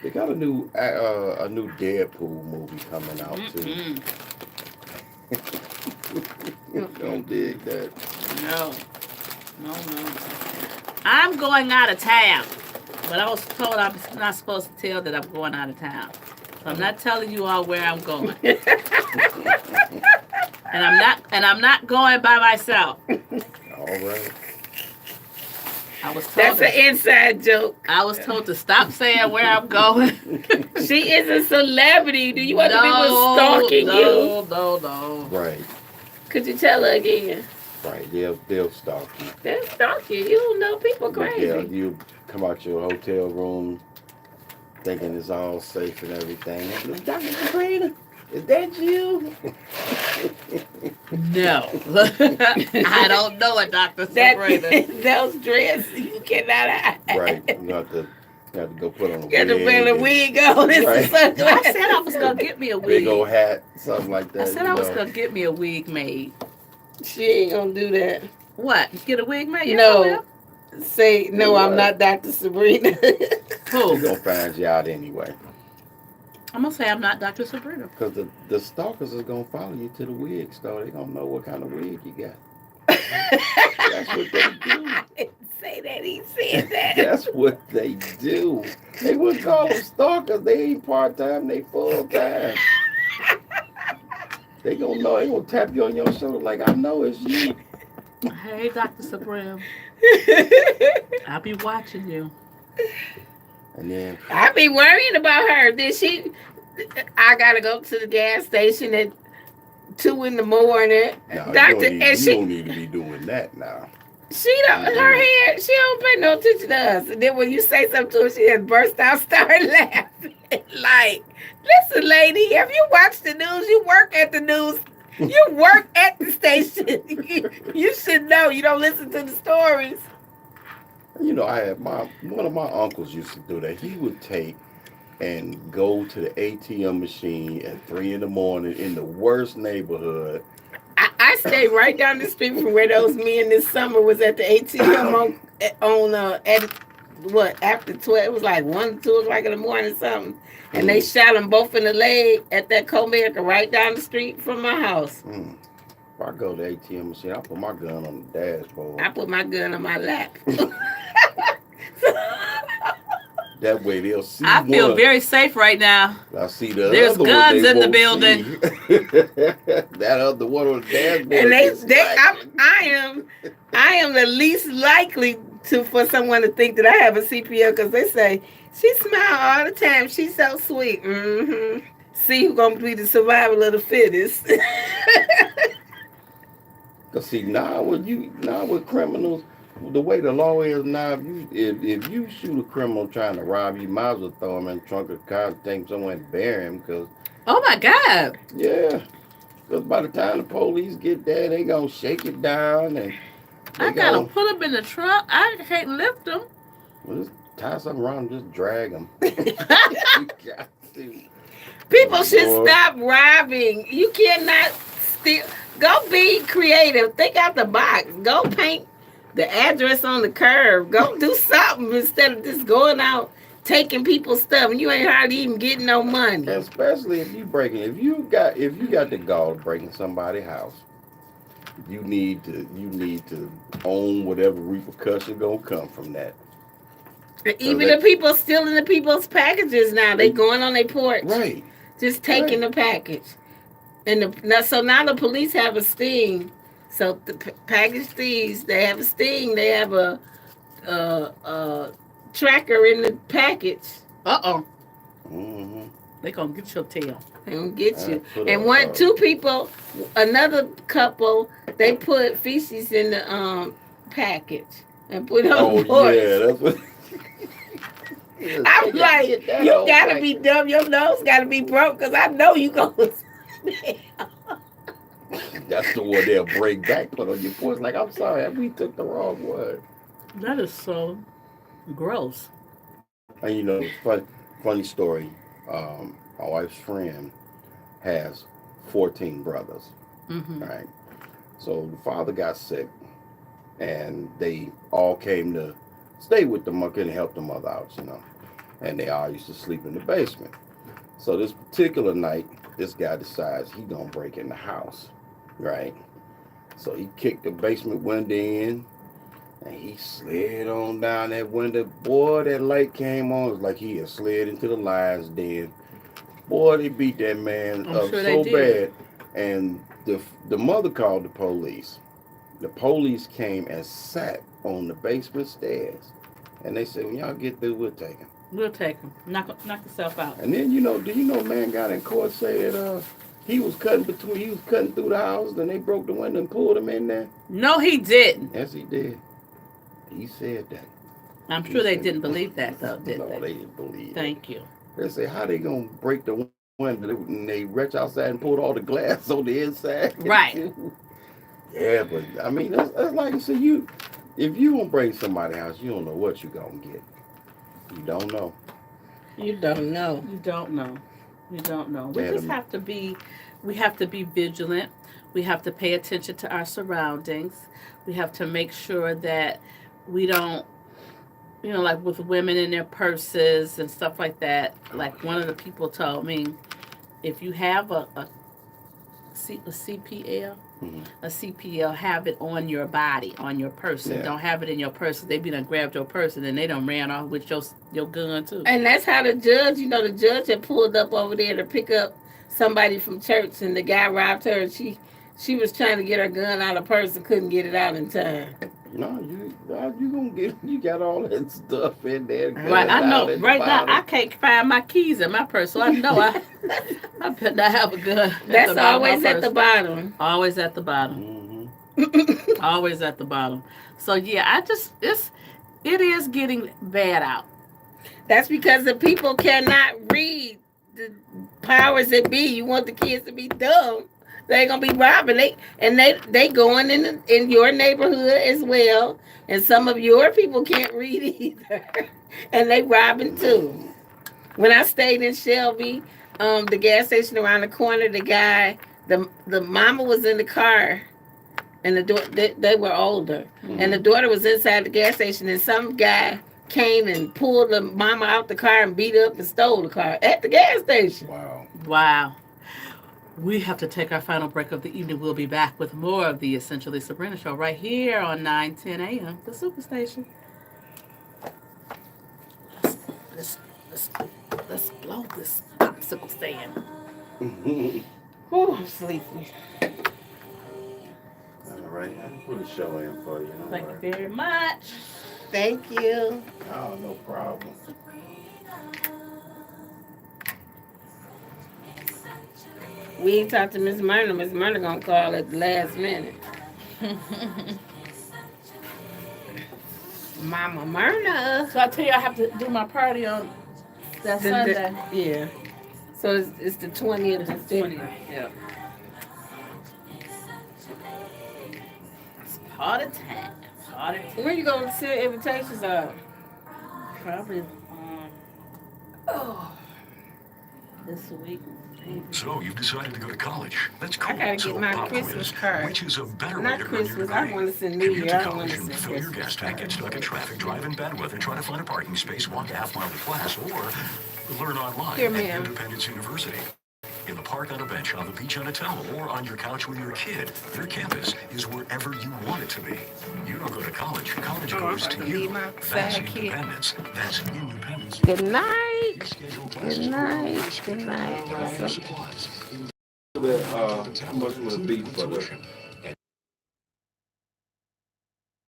They got a new Deadpool movie coming out too. Don't dig that. No. I'm going out of town, but I was told I'm not supposed to tell that I'm going out of town. So I'm not telling you all where I'm going. and I'm not going by myself. All right. I was told That's an inside joke. I was told to stop saying where I'm going. She is a celebrity. Do you want people stalking you? No. Right. Could you tell her again? Right. They'll stalk you. They're stalking you. You don't know people crazy. Yeah, you come out your hotel room thinking it's all safe and everything. Dr. Sabrina, is that you? No. I don't know it, Dr. Sabrina. Those dress, you cannot hide. Right. You have to You have to go put on a Got the wig. wear the and- wig on. It's Right. I said I was gonna get me a Big old wig. hat, something like that. I said I was gonna get me a wig made. She ain't gonna do that. What? Get a wig made? Yes, I No. will. Say, no, I'm not Dr. Sabrina. We're gonna find you out anyway. I'm gonna say I'm not Dr. Sabrina. Because the stalkers is gonna follow you to the wig store. They gonna know what kind of wig you got. That's what they do. Say that, he said that. That's what they do. They wouldn't call them stalkers. They ain't part-time, they full-time. They gonna know, they gonna tap you on your shoulder like, I know it's you. Hey, Dr. Sabrina. I'll be watching you. And then I be worrying about her. I gotta go to the gas station at 2 in the morning. no, Doctor, you and don't need to be doing that now. she don't, her hair, she don't pay no attention to us. And then when you say something to her, she just burst out, start laughing. Like, listen, lady, if you watch the news, you work at the news, you work at the station. You should know. You don't listen to the stories. You know, I had one of my uncles used to do that. He would take and go to the ATM machine at 3 in the morning in the worst neighborhood. I stayed right down the street from where those men this summer was at the ATM at what, after 12, it was like 1, 2 o'clock in the morning or something. And they shot them both in the leg at that Comerica right down the street from my house. If I go to the ATM machine, I put my gun on the dashboard. I put my gun on my lap. That way they'll see I feel one. very safe right now. I see the There's other guns one they in the won't building. see. That other one on the dashboard. And is I am the least likely for someone to think that I have a CPO because they say, she smile all the time. She's so sweet. Mm-hmm. See who's going to be the survival of the fittest. Cause see now with criminals, the way the law is now, if you shoot a criminal trying to rob you, you might as well throw him in the trunk of the car and take him somewhere and bury him. Cause Oh my God. yeah, cause by the time the police get there, they gonna shake it down and I gotta put them in the trunk. I can't lift them. Well, just tie something around and just drag them. You got to. People should stop robbing. You cannot steal. Go be creative. Think out the box. Go paint the address on the curb. Go do something instead of just going out taking people's stuff and you ain't hardly even getting no money. Especially if you breaking, if you got the gall to breaking somebody's house, you need to own whatever repercussion gonna come from that. Even the people stealing the people's packages now, they going on their porch, right? Just taking the package, and so now the police have a sting. So the package thieves, they have a sting. They have a tracker in the package. Mm-hmm. They gonna get your tail. They gonna get you. And two people, another couple, they put feces in the package and put it on the porch. Yeah, that's what. I'm like, you gotta be dumb. Your nose gotta be broke because I know you gonna. That's the one they'll break back, put on your porch. Like, I'm sorry, we took the wrong one. That is so gross. And you know, funny story. My wife's friend has 14 brothers. Mm-hmm. Right. So the father got sick, and they all came to stay with the mother and help the mother out, you know. And they all used to sleep in the basement. So this particular night, this guy decides he gonna break in the house, right? So he kicked the basement window in, and he slid on down that window. Boy, that light came on. It was like he had slid into the lion's den. Boy, they beat that man up so bad. And the mother called the police. The police came and sat on the basement stairs. And they said, when y'all get through, we'll take him. We'll take him. Knock yourself out. And then, do you know man got in court say that he was cutting through the house, and they broke the window and pulled him in there? No, he didn't. Yes, he did. He said that. I'm sure they didn't believe that, though, did they? No, they didn't believe it. Thank you. They say, how they going to break the window? And they reach outside and pulled all the glass on the inside. Right. Yeah, but, I mean, that's like I said, if you don't break somebody's house, you don't know what you're going to get. You don't know. You don't know. You don't know. You don't know. We Madam. just have to be. We have to be vigilant. We have to pay attention to our surroundings. We have to make sure that we don't, like with women in their purses and stuff like that. Like one of the people told me, if you have a CPL, a CPL, have it on your body, on your person. Yeah. Don't have it in your purse. They be done grabbed your purse and then they done ran off with your gun too. And that's how the judge, the judge had pulled up over there to pick up somebody from church, and the guy robbed her, and she was trying to get her gun out of her purse and couldn't get it out in time. No, you got all that stuff in there. Right, I know. Right now, I can't find my keys in my purse, so I know I better not have a gun. That's always at the bottom. Always at the bottom. Always at the bottom. So yeah, it is getting bad out. That's because the people cannot read. The powers that be, you want the kids to be dumb. They're gonna be robbing. They going in your neighborhood as well, and some of your people can't read either, and they robbing too. When I stayed in Shelby, the gas station around the corner, the guy, the mama was in the car, and they were older, and the daughter was inside the gas station, and some guy came and pulled the mama out the car and beat up and stole the car at the gas station. Wow. We have to take our final break of the evening. We'll be back with more of the Essentially Sabrina Show right here on 910 a.m. The Superstation. Let's blow this popsicle stand. Oh, I'm sleepy. All right, I put a show in for you. Thank you very much. Thank you. Oh, no problem. We ain't talked to Miss Myrna. Miss Myrna gonna call at the last minute. Mama Myrna. So I tell you, I have to do my party on that Sunday. Yeah. So it's the 20th. It's the 20th. Yeah. It's party time. Party time. When you gonna send invitations out? Probably this week. So you've decided to go to college. That's cool. I gotta So get my pop Christmas quiz, card. which is a better way Not to earn your Christmas. I degree. want to send New Commute Year. to I don't want college to and send fill your Christmas. gas tank, get stuck in traffic, drive in bad weather, try to find a parking space, walk a half mile to class, or learn online Here, at ma'am. Independence University. In the park, on a bench, on the beach, on a towel, or on your couch with your kid, your campus is wherever you want it to be. You don't go to college. College goes to you. That's independence. That's independence. Good night. Good night. Good night. How much would it be for the